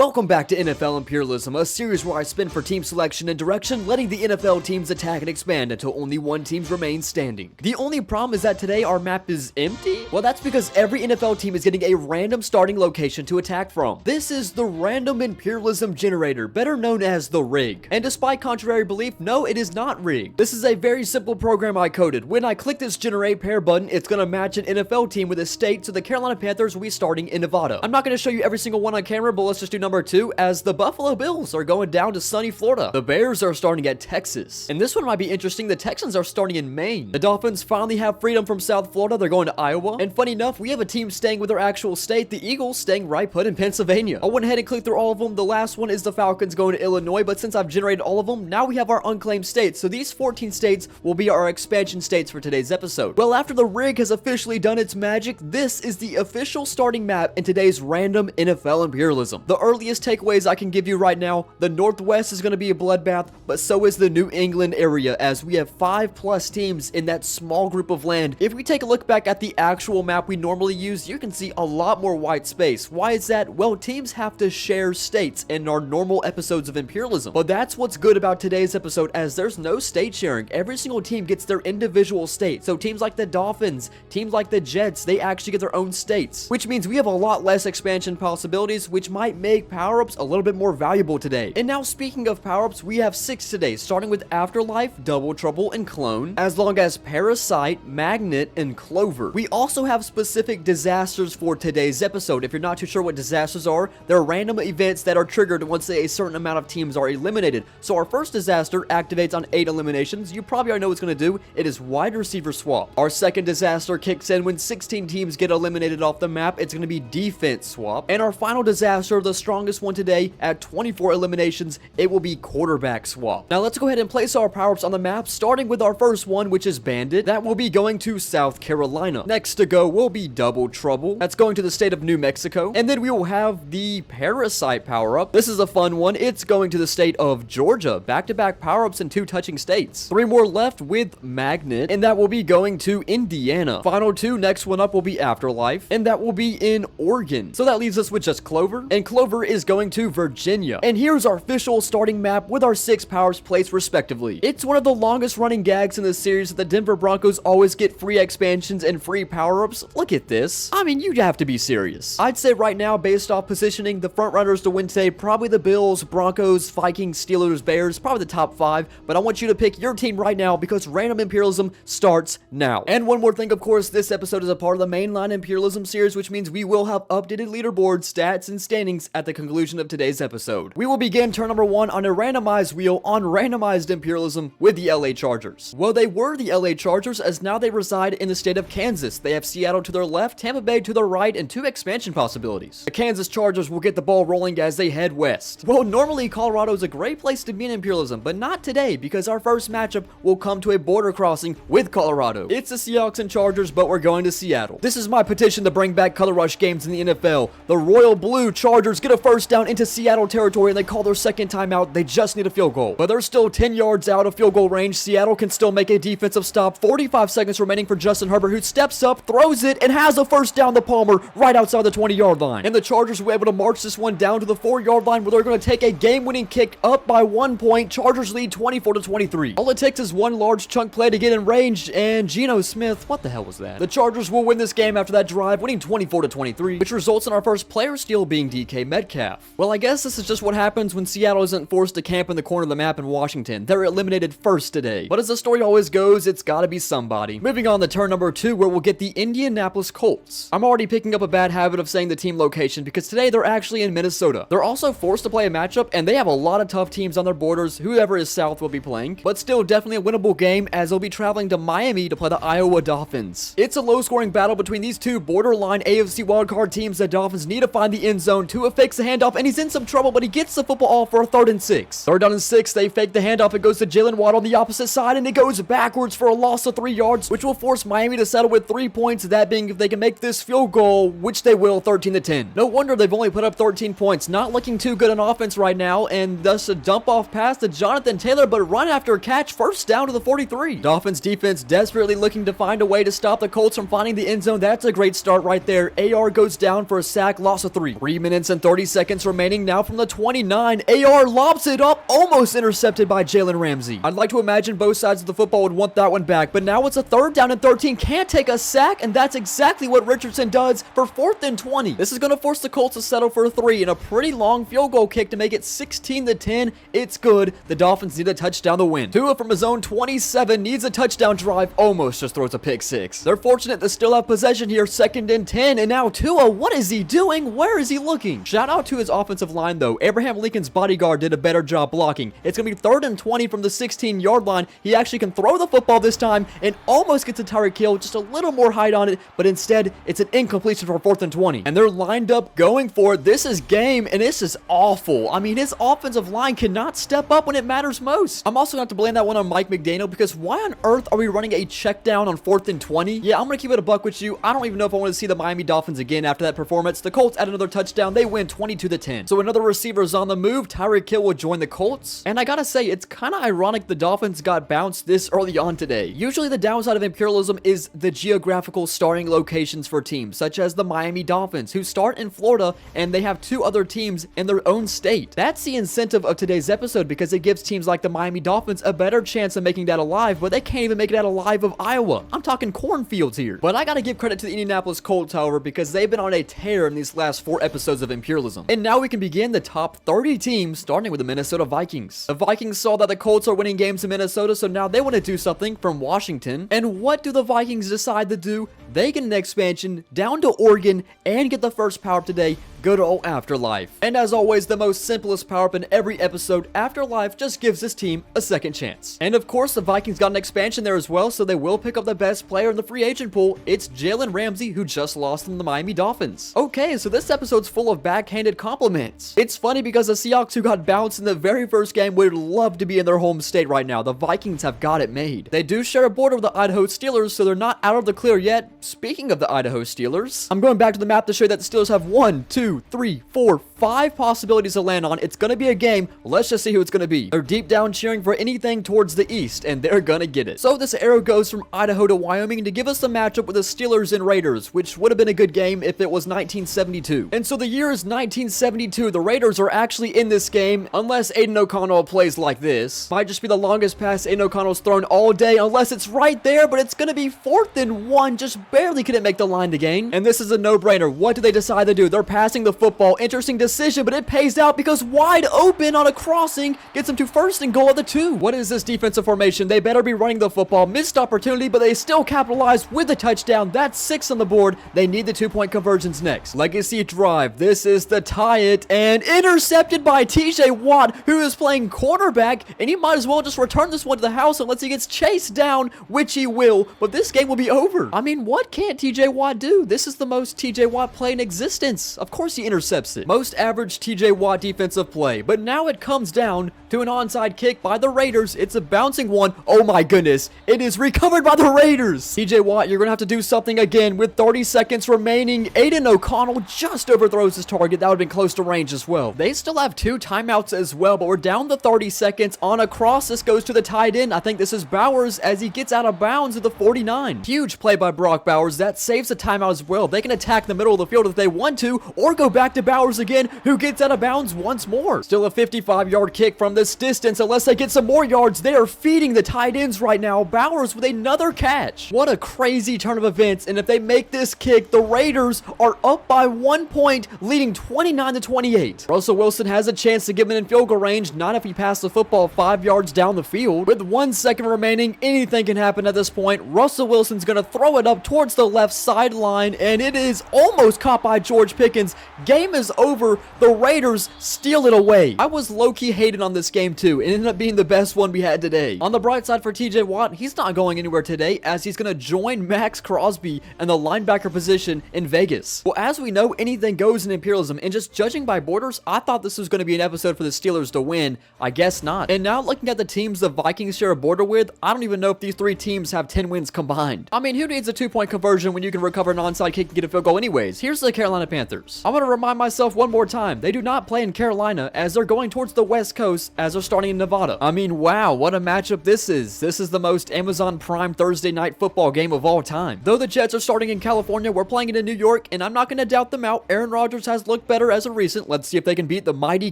Welcome back to NFL Imperialism, a series where I spin for team selection and direction, letting the NFL teams attack and expand until only one team remains standing. The only problem is that today our map is empty? Well, that's because every NFL team is getting a random starting location to attack from. This is the Random Imperialism Generator, better known as the Rig. And despite contrary belief, no, it is not rigged. This is a very simple program I coded. When I click this generate pair button, it's going to match an NFL team with a state, so the Carolina Panthers will be starting in Nevada. I'm not going to show you every single one on camera, but let's just do number 2, as the Buffalo Bills are going down to sunny Florida. The Bears are starting at Texas. And this one might be interesting. The Texans are starting in Maine. The Dolphins finally have freedom from South Florida. They're going to Iowa. And funny enough, we have a team staying with their actual state. The Eagles staying right put in Pennsylvania. I went ahead and clicked through all of them. The last one is the Falcons going to Illinois, but since I've generated all of them, now we have our unclaimed states. So these 14 states will be our expansion states for today's episode. Well, after the rig has officially done its magic, this is the official starting map in today's random NFL Imperialism. The earliest takeaways I can give you right now: the Northwest is going to be a bloodbath, but so is the New England area, as we have 5+ teams in that small group of land. If we take a look back at the actual map we normally use, you can see a lot more white space. Why is that? Well, teams have to share states in our normal episodes of Imperialism. But that's what's good about today's episode, as there's no state sharing. Every single team gets their individual state. So teams like the Dolphins, teams like the Jets, they actually get their own states, which means we have a lot less expansion possibilities, which might make power-ups a little bit more valuable today. And now, speaking of power-ups, we have 6 today, starting with Afterlife, Double Trouble, and Clone, as long as Parasite, Magnet, and Clover. We also have specific disasters for today's episode. If you're not too sure what disasters are, they're random events that are triggered once a certain amount of teams are eliminated. So our first disaster activates on 8 eliminations. You probably already know what it's going to do. It is wide receiver swap. Our second disaster kicks in when 16 teams get eliminated off the map. It's going to be defense swap. And our final disaster, the strongest one today, at 24 eliminations, it will be quarterback swap. Now let's go ahead and place our power-ups on the map, starting with our first one, which is Bandit. That will be going to South Carolina. Next to go will be Double Trouble. That's going to the state of New Mexico. And then we will have the Parasite power-up. This is a fun one. It's going to the state of Georgia. Back-to-back power-ups in 2 touching states. 3 more left with Magnet, and that will be going to Indiana. Final 2, next one up will be Afterlife, and that will be in Oregon. So that leaves us with just Clover, and Clover is going to Virginia. And here's our official starting map with our 6 powers placed respectively. It's one of the longest running gags in this series that the Denver Broncos always get free expansions and free power-ups. Look at this. I mean, you'd have to be serious. I'd say right now, based off positioning, the front runners to win today, probably the Bills, Broncos, Vikings, Steelers, Bears, probably the top 5, but I want you to pick your team right now because Random Imperialism starts now. And one more thing, of course, this episode is a part of the mainline Imperialism series, which means we will have updated leaderboard stats and standings at the conclusion of today's episode. We will begin turn number 1 on a randomized wheel on Randomized Imperialism with the LA Chargers. Well, they were the LA Chargers, as now they reside in the state of Kansas. They have Seattle to their left, Tampa Bay to their right, and 2 expansion possibilities. The Kansas Chargers will get the ball rolling as they head west. Well, normally Colorado is a great place to be in Imperialism, but not today, because our first matchup will come to a border crossing with Colorado. It's the Seahawks and Chargers, but we're going to Seattle. This is my petition to bring back color rush games in the NFL. The Royal Blue Chargers get a first down into Seattle territory, and they call their second timeout. They just need a field goal, but they're still 10 yards out of field goal range. Seattle can still make a defensive stop. 45 seconds remaining for Justin Herbert, who steps up, throws it, and has a first down to Palmer right outside the 20-yard line. And the Chargers were able to march this one down to the 4-yard line, where they're going to take a game-winning kick up by 1 point. Chargers lead 24-23. All it takes is one large chunk play to get in range, and Geno Smith, what the hell was that? The Chargers will win this game after that drive, winning 24-23, which results in our first player steal being DK Metcalf. Well, I guess this is just what happens when Seattle isn't forced to camp in the corner of the map in Washington. They're eliminated first today. But as the story always goes, it's gotta be somebody. Moving on to turn number 2, where we'll get the Indianapolis Colts. I'm already picking up a bad habit of saying the team location, because today they're actually in Minnesota. They're also forced to play a matchup, and they have a lot of tough teams on their borders. Whoever is south will be playing, but still definitely a winnable game, as they'll be traveling to Miami to play the Iowa Dolphins. It's a low-scoring battle between these 2 borderline AFC wildcard teams. The Dolphins need to find the end zone. Tua fakes the handoff, and he's in some trouble, but he gets the football off for a 3rd and 6. 3rd down and 6, they fake the handoff. It goes to Jalen Watt on the opposite side, and it goes backwards for a loss of 3 yards, which will force Miami to settle with 3 points, that being if they can make this field goal, which they will, 13-10. No wonder they've only put up 13 points. Not looking too good on offense right now, and thus a dump off pass to Jonathan Taylor, but run after catch, first down to the 43. Dolphins defense desperately looking to find a way to stop the Colts from finding the end zone. That's a great start right there. AR goes down for a sack, loss of 3. 3 minutes and 30 seconds remaining now from the 29. AR lobs it up, almost intercepted by Jalen Ramsey. I'd like to imagine both sides of the football would want that one back, but now it's a 3rd down and 13. Can't take a sack, and that's exactly what Richardson does for 4th and 20. This is going to force the Colts to settle for a 3 and a pretty long field goal kick to make it 16-10. It's good. The Dolphins need a touchdown to win. Tua from his own 27 needs a touchdown drive, almost just throws a pick 6. They're fortunate to still have possession here, 2nd and 10, and now Tua, what is he doing? Where is he looking? Shout out to his offensive line though. Abraham Lincoln's bodyguard did a better job blocking. It's going to be 3rd and 20 from the 16-yard line. He actually can throw the football this time and almost gets a Tyreek Hill, just a little more height on it, but instead it's an incompletion for 4th and 20. And they're lined up going for it. This is game, and this is awful. I mean, his offensive line cannot step up when it matters most. I'm also going to have to blame that one on Mike McDaniel, because why on earth are we running a check down on 4th and 20? Yeah, I'm going to keep it a buck with you. I don't even know if I want to see the Miami Dolphins again after that performance. The Colts add another touchdown. They win 22-10. So another receiver is on the move. Tyreek Hill will join the Colts. And I gotta say, it's kind of ironic the Dolphins got bounced this early on today. Usually the downside of Imperialism is the geographical starting locations for teams, such as the Miami Dolphins, who start in Florida, and they have 2 other teams in their own state. That's the incentive of today's episode, because it gives teams like the Miami Dolphins a better chance of making that alive, but they can't even make it out alive of Iowa. I'm talking cornfields here. But I gotta give credit to the Indianapolis Colts, however, because they've been on a tear in these last 4 episodes of Imperialism. And now we can begin the top 30 teams, starting with the Minnesota Vikings. The Vikings saw that the Colts are winning games in Minnesota, so now they want to do something from Washington. And what do the Vikings decide to do? They get an expansion down to Oregon and get the first power-up today. Good old Afterlife. And as always, the most simplest power-up in every episode, Afterlife just gives this team a second chance. And of course, the Vikings got an expansion there as well, so they will pick up the best player in the free agent pool. It's Jalen Ramsey, who just lost from the Miami Dolphins. Okay, so this episode's full of backhanded compliments. It's funny because the Seahawks, who got bounced in the very first game, would love to be in their home state right now. The Vikings have got it made. They do share a border with the Idaho Steelers, so they're not out of the clear yet. Speaking of the Idaho Steelers, I'm going back to the map to show you that the Steelers have 1, 2, 3, 4, 5 possibilities to land on. It's going to be a game. Let's just see who it's going to be. They're deep down cheering for anything towards the east, and they're going to get it. So this arrow goes from Idaho to Wyoming to give us the matchup with the Steelers and Raiders, which would have been a good game if it was 1972. And so the year is 1972. The Raiders are actually in this game, unless Aiden O'Connell plays like this. Might just be the longest pass Aiden O'Connell's thrown all day, unless it's right there, but it's going to be 4th and 1. Just barely couldn't make the line to gain. And this is a no-brainer. What do they decide to do? They're passing the football. Interesting decision, but it pays out because wide open on a crossing gets them to 1st and goal at the 2. What is this defensive formation? They better be running the football. Missed opportunity, but they still capitalize with a touchdown. That's 6 on the board. They need the 2-point conversions next. Legacy drive. This is the tie it, and intercepted by TJ Watt, who is playing quarterback, and he might as well just return this one to the house unless he gets chased down, which he will, but this game will be over. I mean, what can't TJ Watt do? This is the most TJ Watt play in existence. Of course he intercepts it. Most average TJ Watt defensive play, but now it comes down to an onside kick by the Raiders. It's a bouncing one. Oh my goodness. It is recovered by the Raiders. TJ Watt, you're going to have to do something again with 30 seconds remaining. Aiden O'Connell just overthrows his target. That would have been close to range as well. They still have 2 timeouts as well, but we're down to 30 seconds on a cross. This goes to the tight end. I think this is Bowers as he gets out of bounds at the 49. Huge play by Brock Bowers. That saves a timeout as well. They can attack the middle of the field if they want to, or go back to Bowers again, who gets out of bounds once more. Still a 55-yard kick from this distance. Unless they get some more yards, they are feeding the tight ends right now. Bowers with another catch. What a crazy turn of events, and if they make this kick, the Raiders are up by 1 point, leading 29-28. Russell Wilson has a chance to get him in field goal range, not if he passes the football 5 yards down the field. With 1 second remaining, anything can happen at this point. Russell Wilson's going to throw it up towards the left sideline, and it is almost caught by George Pickens. Game is over. The Raiders steal it away. I was low-key hating on this game too. It ended up being the best one we had today. On the bright side for TJ Watt, he's not going anywhere today as he's going to join Max Crosby in the linebacker position in Vegas. Well, as we know, anything goes in Imperialism, and just judging by borders, I thought this was going to be an episode for the Steelers to win. I guess not. And now looking at the teams the Vikings share a border with, I don't even know if these 3 teams have 10 wins combined. I mean, who needs a 2-point conversion when you can recover an onside kick and get a field goal anyways? Here's the Carolina Panthers. I want to remind myself one more more time. They do not play in Carolina as they're going towards the West Coast as they're starting in Nevada. I mean, wow, what a matchup this is. This is the most Amazon Prime Thursday night football game of all time. Though the Jets are starting in California, we're playing it in New York, and I'm not going to doubt them out. Aaron Rodgers has looked better as of recent. Let's see if they can beat the mighty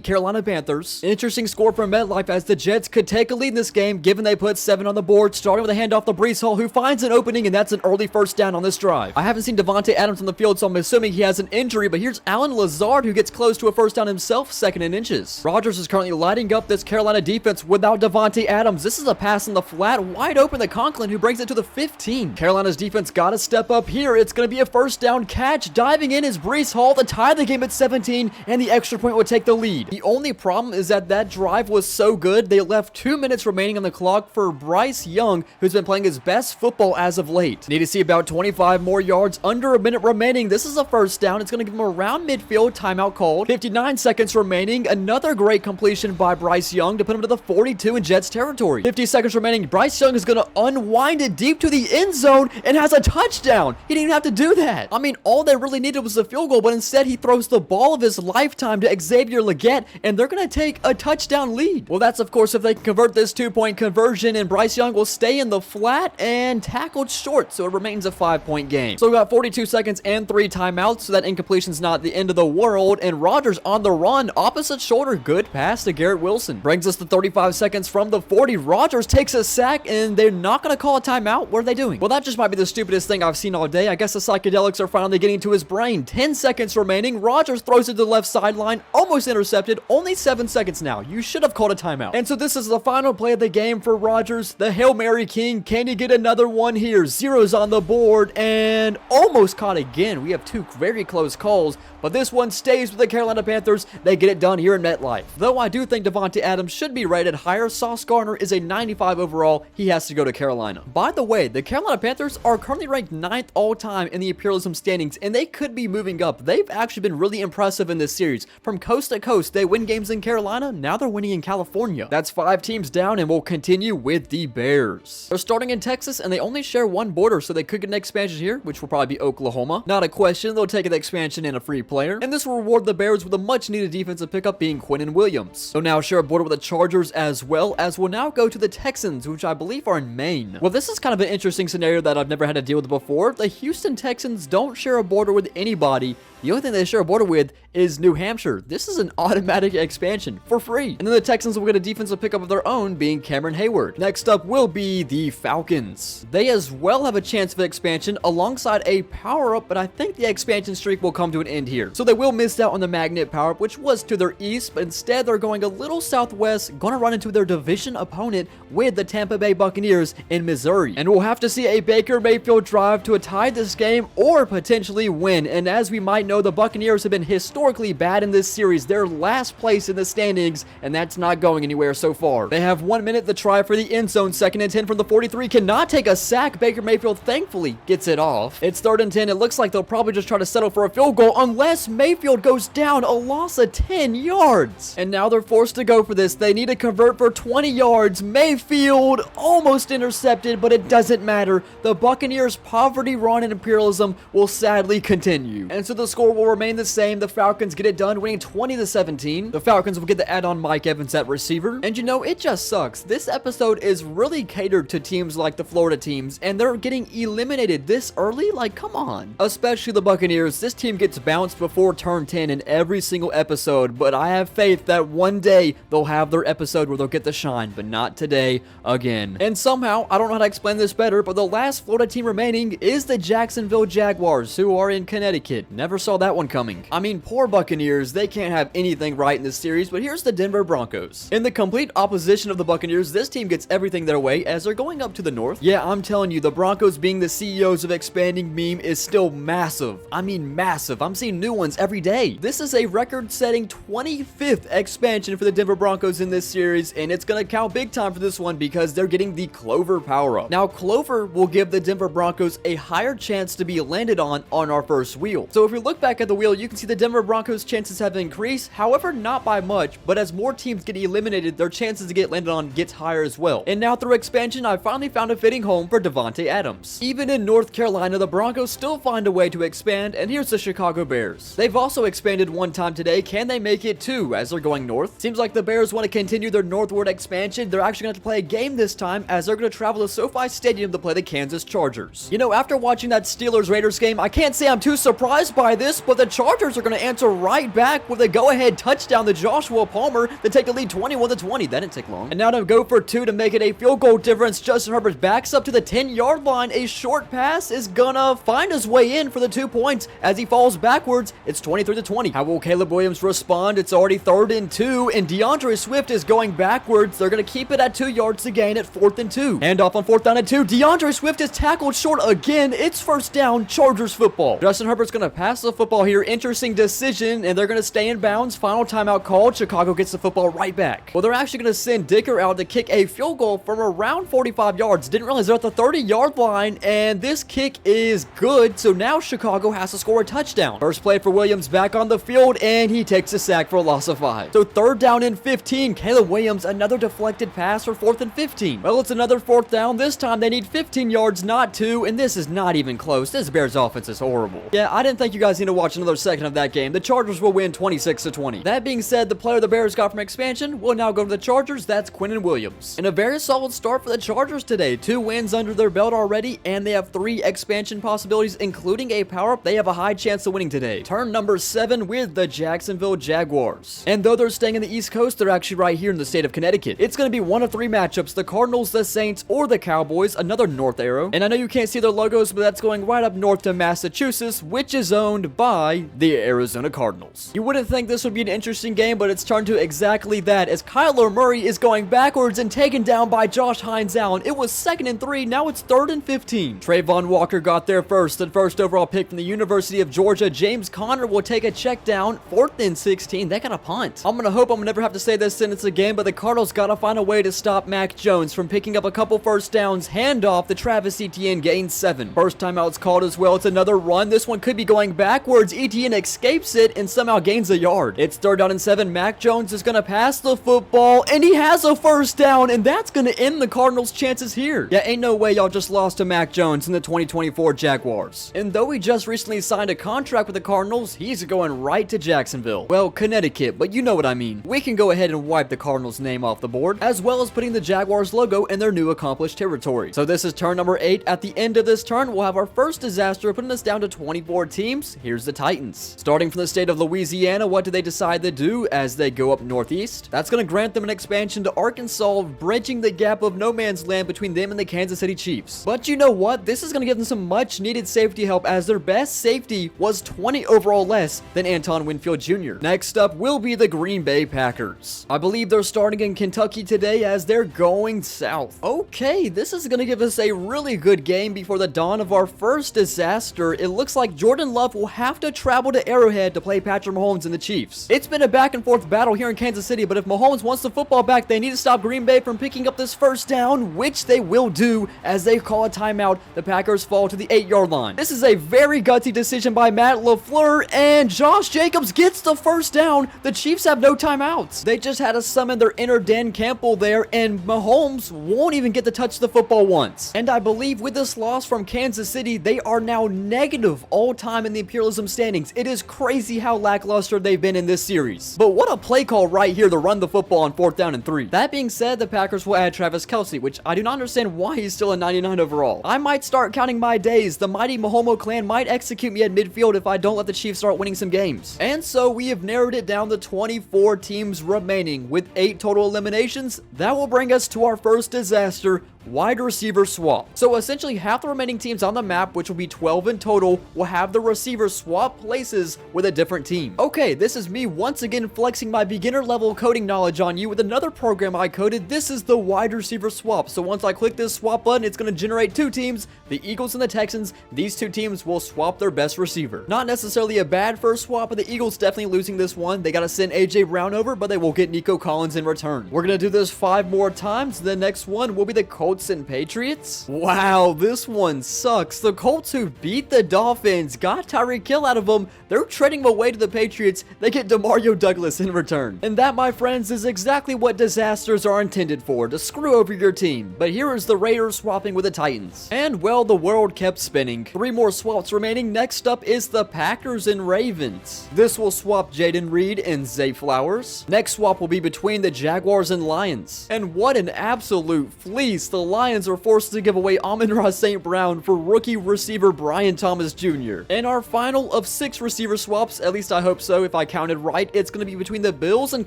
Carolina Panthers. Interesting score from MetLife as the Jets could take a lead in this game, given they put 7 on the board, starting with a handoff to Breece Hall, who finds an opening, and that's an early first down on this drive. I haven't seen Davante Adams on the field, so I'm assuming he has an injury, but here's Allen Lazard, who gets close to a first down himself, second in inches. Rodgers is currently lighting up this Carolina defense without Davante Adams. This is a pass in the flat, wide open to Conklin, who brings it to the 15. Carolina's defense got to step up here. It's going to be a first down catch. Diving in is Breece Hall to tie the game at 17, and the extra point would take the lead. The only problem is that drive was so good, they left 2 minutes remaining on the clock for Bryce Young, who's been playing his best football as of late. Need to see about 25 more yards, under a minute remaining. This is a first down. It's going to give him around midfield, timeout called. 59 seconds remaining. Another great completion by Bryce Young to put him to the 42 in Jets territory. 50 seconds remaining. Bryce Young is going to unwind it deep to the end zone and has a touchdown. He didn't even have to do that. I mean, all they really needed was a field goal, but instead he throws the ball of his lifetime to Xavier Legette, and they're going to take a touchdown lead. Well, that's of course if they can convert this 2-point conversion, and Bryce Young will stay in the flat and tackled short, so it remains a 5-point game. So we got 42 seconds and 3 timeouts, so that incompletion's not the end of the world, and Rodgers on the run, opposite shoulder, good pass to Garrett Wilson. Brings us to 35 seconds from the 40. Rodgers takes a sack, and they're not going to call a timeout. What are they doing? Well, that just might be the stupidest thing I've seen all day. I guess the psychedelics are finally getting to his brain. 10 seconds remaining. Rodgers throws it to the left sideline, almost intercepted. Only 7 seconds now. You should have called a timeout. And so this is the final play of the game for Rodgers, the Hail Mary King. Can he get another one here? Zeros on the board, and almost caught again. We have 2 very close calls, but this one stays with the Carolina Panthers. They get it done here in MetLife. Though I do think Davante Adams should be rated higher. Sauce Gardner is a 95 overall. He has to go to Carolina. By the way, the Carolina Panthers are currently ranked 9th all-time in the Imperialism standings, and they could be moving up. They've actually been really impressive in this series. From coast to coast, they win games in Carolina. Now they're winning in California. That's 5 teams down, and we'll continue with the Bears. They're starting in Texas, and they only share one border, so they could get an expansion here, which will probably be Oklahoma. Not a question. They'll take an expansion and a free player, and this will reward the Bears with a much-needed defensive pickup being Quinnen Williams. They'll now share a border with the Chargers as well, as we'll now go to the Texans, which I believe are in Maine. Well, this is kind of an interesting scenario that I've never had to deal with before. The Houston Texans don't share a border with anybody. The only thing they share a border with is New Hampshire. This is an automatic expansion for free. And then the Texans will get a defensive pickup of their own, being Cameron Hayward. Next up will be the Falcons. They as well have a chance of expansion alongside a power-up, but I think the expansion streak will come to an end here. So they will miss out on the magnet power-up, which was to their east, but instead they're going a little southwest, gonna run into their division opponent with the Tampa Bay Buccaneers in Missouri. And we'll have to see a Baker Mayfield drive to tie this game or potentially win. And as we might know, the Buccaneers have been historically bad in this series. They're last place in the standings, and that's not going anywhere so far. They have 1 minute to try for the end zone. 2nd and 10 from the 43. Cannot take a sack. Baker Mayfield thankfully gets it off. It's 3rd and 10. It looks like they'll probably just try to settle for a field goal unless Mayfield goes down, a loss of 10 yards. And now they're forced to go for this. They need to convert for 20 yards. Mayfield almost intercepted, but it doesn't matter. The Buccaneers' poverty run and imperialism will sadly continue. And so the score will remain the same. The Falcons get it done, winning 20-17. The Falcons will get the add-on Mike Evans at receiver. And you know, it just sucks. This episode is really catered to teams like the Florida teams, and they're getting eliminated this early? Like, come on. Especially the Buccaneers. This team gets bounced before turn 10 in every single episode, but I have faith that one day they'll have their episode where they'll get the shine, but not today again. And somehow, I don't know how to explain this better, but the last Florida team remaining is the Jacksonville Jaguars, who are in Connecticut. Never saw that one coming. I mean, poor Buccaneers, they can't have anything right in this series, but here's the Denver Broncos. In the complete opposition of the Buccaneers, this team gets everything their way as they're going up to the north. Yeah, I'm telling you, the Broncos being the CEOs of expanding meme is still massive. I mean, massive. I'm seeing new ones every day. This is a record-setting 25th expansion for the Denver Broncos in this series, and it's gonna count big time for this one because they're getting the Clover power-up. Now, Clover will give the Denver Broncos a higher chance to be landed on our first wheel. So if we look back at the wheel, you can see the Denver Broncos Broncos' chances have increased, however not by much, but as more teams get eliminated, their chances to get landed on gets higher as well. And now through expansion, I finally found a fitting home for Devontae Adams. Even in North Carolina, the Broncos still find a way to expand, and here's the Chicago Bears. They've also expanded one time today. Can they make it two as they're going north? Seems like the Bears want to continue their northward expansion. They're actually going to play a game this time as they're going to travel to SoFi Stadium to play the Kansas Chargers. You know, after watching that Steelers-Raiders game, I can't say I'm too surprised by this, but the Chargers are going to answer right back with a go-ahead touchdown to Joshua Palmer to take the lead 21-20. That didn't take long. And now to go for two to make it a field goal difference. Justin Herbert backs up to the 10-yard line. A short pass is gonna find his way in for the 2 points as he falls backwards. It's 23-20. How will Caleb Williams respond? It's already 3rd and 2, and DeAndre Swift is going backwards. They're gonna keep it at 2 yards to gain at 4th and 2. Handoff on 4th down and 2. DeAndre Swift is tackled short again. It's 1st down, Chargers football. Justin Herbert's gonna pass the football here. Interesting decision, and they're gonna stay in bounds. Final timeout called. Chicago gets the football right back. Well, they're actually gonna send Dicker out to kick a field goal from around 45 yards. Didn't realize they're at the 30-yard line, and this kick is good, so now Chicago has to score a touchdown. First play for Williams back on the field, and he takes a sack for a loss of 5. So 3rd down and 15. Caleb Williams, another deflected pass for 4th and 15. Well, it's another 4th down. This time they need 15 yards, not 2, and this is not even close. This Bears offense is horrible. Yeah, I didn't think you guys need to watch another second of that game. The Chargers will win 26-20. That being said, the player the Bears got from expansion will now go to the Chargers. That's Quinnen Williams. And a very solid start for the Chargers today. 2 wins under their belt already, and they have 3 expansion possibilities, including a power-up. They have a high chance of winning today. Turn number 7 with the Jacksonville Jaguars. And though they're staying in the East Coast, they're actually right here in the state of Connecticut. It's going to be one of 3 matchups: the Cardinals, the Saints, or the Cowboys. Another north arrow. And I know you can't see their logos, but that's going right up north to Massachusetts, which is owned by the Arizona Cardinals. You wouldn't think this would be an interesting game, but it's turned to exactly that as Kyler Murray is going backwards and taken down by Josh Hines Allen. It was 2nd and 3, now it's 3rd and 15. Trayvon Walker got there first, the first overall pick from the University of Georgia. James Conner will take a check down, 4th and 16. They got a punt. I'm gonna hope I'm gonna never have to say this sentence again, but the Cardinals gotta find a way to stop Mac Jones from picking up a couple first downs. Handoff to Travis Etienne, gains 7. First timeout's called as well. It's another run. This one could be going backwards. Etienne escapes it and somehow gains a yard. It's 3rd down and 7. Mac Jones is gonna pass the football, and he has a first down, and that's gonna end the Cardinals' chances here. Yeah, ain't no way y'all just lost to Mac Jones in the 2024 Jaguars. And though he just recently signed a contract with the Cardinals, he's going right to Jacksonville. Well, Connecticut, but you know what I mean. We can go ahead and wipe the Cardinals' name off the board, as well as putting the Jaguars logo in their new accomplished territory. So this is turn number 8. At the end of this turn, we'll have our first disaster, putting us down to 24 teams. Here's the Titans. Starting from the state of Louisiana, what do they decide to do as they go up northeast? That's going to grant them an expansion to Arkansas, bridging the gap of no man's land between them and the Kansas City Chiefs. But you know what? This is going to give them some much needed safety help, as their best safety was 20 overall less than Anton Winfield Jr. Next up will be the Green Bay Packers. I believe they're starting in Kentucky today as they're going south. Okay, this is going to give us a really good game before the dawn of our first disaster. It looks like Jordan Love will have to travel to Arrowhead to play Patrick Mahomes and the Chiefs. It's been a back and forth battle here in Kansas City, but if Mahomes wants the football back, they need to stop Green Bay from picking up this first down, which they will do as they call a timeout. The Packers fall to the 8-yard line. This is a very gutsy decision by Matt LaFleur, and Josh Jacobs gets the first down. The Chiefs have no timeouts. They just had to summon their inner Dan Campbell there, and Mahomes won't even get to touch the football once. And I believe with this loss from Kansas City, they are now negative all time in the Imperialism standings. It is crazy how lackluster they've been in this series. But what a play call right here to run the football on 4th down and 3. That being said, the Packers will add Travis Kelce, which I do not understand why he's still a 99 overall. I might start counting my days. The mighty Mahomo clan might execute me at midfield if I don't let the Chiefs start winning some games. And so we have narrowed it down to 24 teams remaining with 8 total eliminations. That will bring us to our first disaster, wide receiver swap. So essentially half the remaining teams on the map, which will be 12 in total, will have the receiver swap places with a different team. Okay, this is me once again flexing my beginner level coding knowledge on you with another program I coded. This is the wide receiver swap. So once I click this swap button, it's going to generate 2 teams, the Eagles and the Texans. These 2 teams will swap their best receiver. Not necessarily a bad first swap, but the Eagles definitely losing this one. They got to send AJ Brown over, but they will get Nico Collins in return. We're going to do this 5 more times. The next one will be the Colts Colts and Patriots? Wow, this one sucks. The Colts, who beat the Dolphins, got Tyreek Hill out of them. They're trading him away to the Patriots. They get Demario Douglas in return. And that, my friends, is exactly what disasters are intended for, to screw over your team. But here is the Raiders swapping with the Titans. And, well, the world kept spinning. 3 more swaps remaining. Next up is the Packers and Ravens. This will swap Jaden Reed and Zay Flowers. Next swap will be between the Jaguars and Lions. And what an absolute fleece. The Lions are forced to give away Amon-Ra St. Brown for rookie receiver Brian Thomas Jr. And our final of 6 receiver swaps, at least I hope so, if I counted right, it's going to be between the Bills and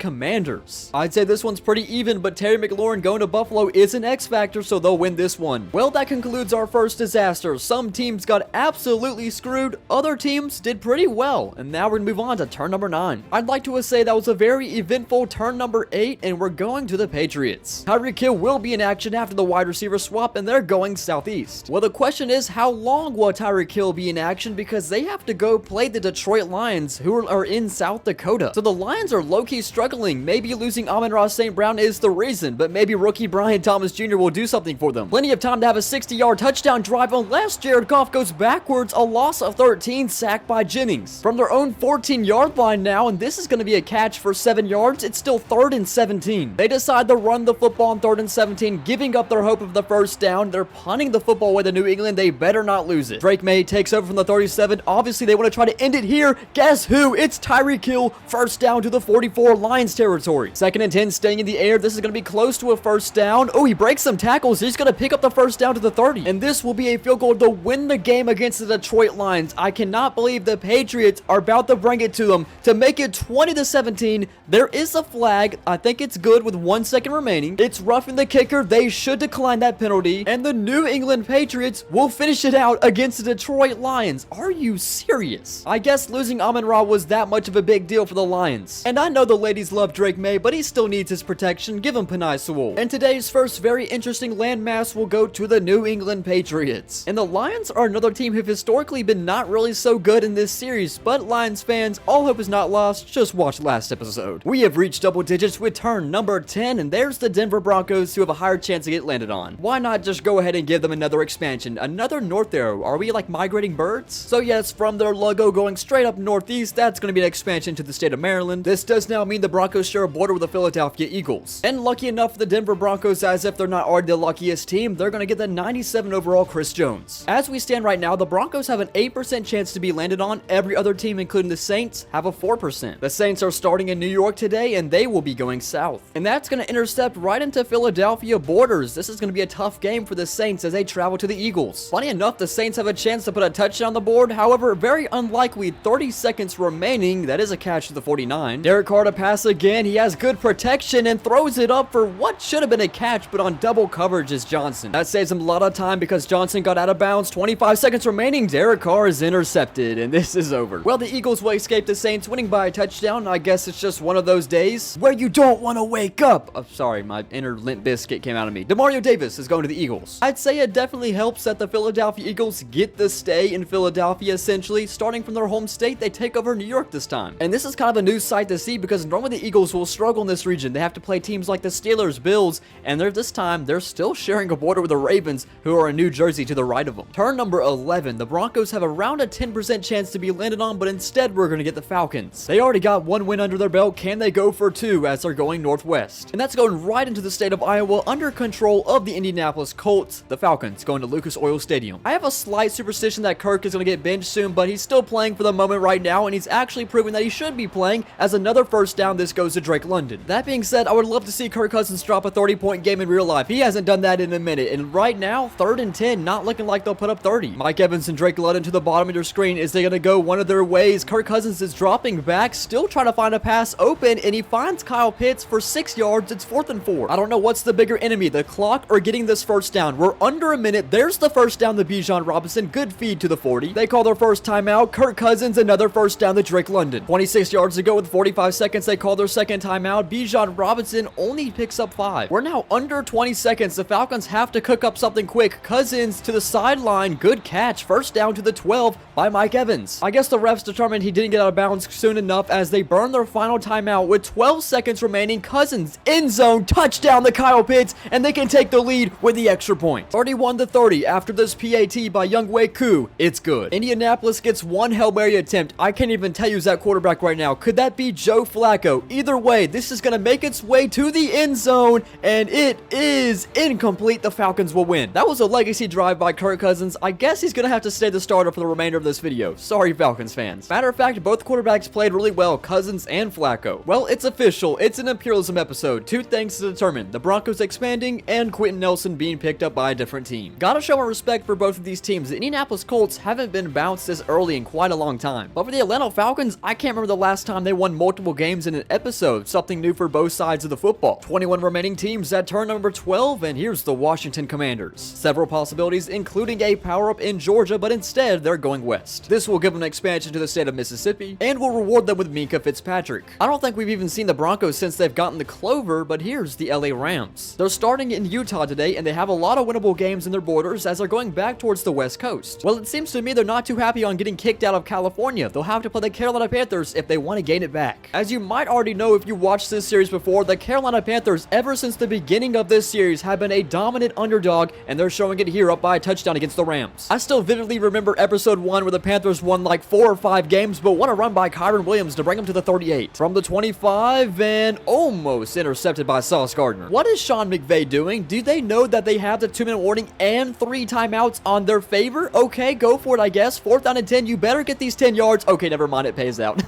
Commanders. I'd say this one's pretty even, but Terry McLaurin going to Buffalo is an X factor, so they'll win this one. Well, that concludes our first disaster. Some teams got absolutely screwed, other teams did pretty well, and now we're going to move on to turn number 9. I'd like to say that was a very eventful turn number 8, and we're going to the Patriots. Tyreek Hill will be in action after the wide receiver swap, and they're going southeast. Well, the question is, how long will Tyreek Hill be in action, because they have to go play the Detroit Lions, who are in South Dakota. So the Lions are low-key struggling. Maybe losing Amon-Ra St. Brown is the reason, but maybe rookie Brian Thomas Jr. will do something for them. Plenty of time to have a 60-yard touchdown drive unless Jared Goff goes backwards. A loss of 13, sacked by Jennings. From their own 14-yard line now, and this is going to be a catch for 7 yards. It's still 3rd and 17. They decide to run the football on 3rd and 17, giving up their hope of the first down. They're punting the football away to New England. They better not lose it. Drake May takes over from the 37. Obviously, they want to try to end it here. Guess who? It's Tyreek Hill. First down to the 44, Lions territory. 2nd and 10, staying in the air. This is going to be close to a first down. Oh, he breaks some tackles. He's going to pick up the first down to the 30. And this will be a field goal to win the game against the Detroit Lions. I cannot believe the Patriots are about to bring it to them to make it 20-17. There is a flag. I think it's good with 1 second remaining. It's roughing the kicker. They should decline that penalty. And the New England Patriots will finish it out against the Detroit Lions. Are you serious? I guess losing Amon-Ra was that much of a big deal for the Lions. And I know the ladies love Drake May, but he still needs his protection. Give him Penei Sewell. And today's first very interesting landmass will go to the New England Patriots. And the Lions are another team who've historically been not really so good in this series, but Lions fans, all hope is not lost. Just watch last episode. We have reached double digits with turn number 10, and there's the Denver Broncos, who have a higher chance to get landed on. Why not just go ahead and give them another expansion, another north arrow? Are we like migrating birds? So yes, from their logo going straight up northeast, that's going to be an expansion to the state of Maryland. This does now mean the Broncos share a border with the Philadelphia Eagles. And lucky enough for the Denver Broncos, as if they're not already the luckiest team, they're going to get the 97 overall Chris Jones. As we stand right now, the Broncos have an 8% chance to be landed on. Every other team, including the Saints, have a 4%. The Saints are starting in New York today, and they will be going south. And that's going to intercept right into Philadelphia borders. This is going to be a tough game for the Saints as they travel to the Eagles. Funny enough, the Saints have a chance to put a touchdown on the board. However, very unlikely. 30 seconds remaining. That is a catch to the 49. Derek Carr to pass again. He has good protection and throws it up for what should have been a catch, but on double coverage is Johnson. That saves him a lot of time because Johnson got out of bounds. 25 seconds remaining. Derek Carr is intercepted, and this is over. Well, the Eagles will escape the Saints, winning by a touchdown. I guess it's just one of those days where you don't want to wake up. Oh, sorry, my inner Limp Bizkit came out of me. Demario Davis is going to the Eagles. I'd say it definitely helps that the Philadelphia Eagles get the stay in Philadelphia, essentially. Starting from their home state, they take over New York this time. And this is kind of a new sight to see because normally the Eagles will struggle in this region. They have to play teams like the Steelers, Bills, and this time they're still sharing a border with the Ravens, who are in New Jersey to the right of them. Turn number 11. The Broncos have around a 10% chance to be landed on, but instead we're going to get the Falcons. They already got 1 win under their belt. Can they go for 2 as they're going northwest? And that's going right into the state of Iowa under control of the Indianapolis Colts. The Falcons going to Lucas Oil Stadium. I have a slight superstition that Kirk is going to get benched soon, but he's still playing for the moment right now, and he's actually proving that he should be playing. As another first down, this goes to Drake London. That being said, I would love to see Kirk Cousins drop a 30-point game in real life. He hasn't done that in a minute, and right now, 3rd and 10, not looking like they'll put up 30. Mike Evans and Drake London to the bottom of your screen. Is they going to go one of their ways? Kirk Cousins is dropping back, still trying to find a pass open, and he finds Kyle Pitts for 6 yards. It's 4th and 4. I don't know what's the bigger enemy, the clock or getting this first down. We're under a minute. There's the first down to Bijan Robinson. Good feed to the 40. They call their first timeout. Kirk Cousins, another first down to Drake London. 26 yards to go with 45 seconds. They call their second timeout. Bijan Robinson only picks up 5. We're now under 20 seconds. The Falcons have to cook up something quick. Cousins to the sideline. Good catch. First down to the 12 by Mike Evans. I guess the refs determined he didn't get out of bounds soon enough as they burn their final timeout with 12 seconds remaining. Cousins, end zone, touchdown to Kyle Pitts, and they can take the the lead with the extra point. 31-30 after this PAT by Younghoe Koo. It's good. Indianapolis gets one Hail Mary attempt. I can't even tell you who's at quarterback right now. Could that be Joe Flacco? Either way, this is going to make its way to the end zone, and it is incomplete. The Falcons will win. That was a legacy drive by Kirk Cousins. I guess he's going to have to stay the starter for the remainder of this video. Sorry, Falcons fans. Matter of fact, both quarterbacks played really well, Cousins and Flacco. Well, it's official. It's an Imperialism episode. Two things to determine: the Broncos expanding and Quentin Nelson being picked up by a different team. Gotta show my respect for both of these teams. The Indianapolis Colts haven't been bounced this early in quite a long time. But for the Atlanta Falcons, I can't remember the last time they won multiple games in an episode. Something new for both sides of the football. 21 remaining teams at turn number 12, and here's the Washington Commanders. Several possibilities, including a power-up in Georgia, but instead they're going west. This will give them an expansion to the state of Mississippi, and will reward them with Minkah Fitzpatrick. I don't think we've even seen the Broncos since they've gotten the clover, but here's the LA Rams. They're starting in Utah today, and they have a lot of winnable games in their borders as they're going back towards the West Coast. Well, it seems to me they're not too happy on getting kicked out of California. They'll have to play the Carolina Panthers if they want to gain it back. As you might already know if you watched this series before, the Carolina Panthers, ever since the beginning of this series, have been a dominant underdog, and they're showing it here up by a touchdown against the Rams. I still vividly remember episode 1 where the Panthers won like 4 or 5 games, but what a run by Kyron Williams to bring them to the 38. From the 25, and almost intercepted by Sauce Gardner. What is Sean McVay doing? Do they know that they have the 2-minute warning and 3 timeouts on their favor? Okay, go for it, I guess. 4th down and 10, you better get these 10 yards. Okay, never mind, it pays out.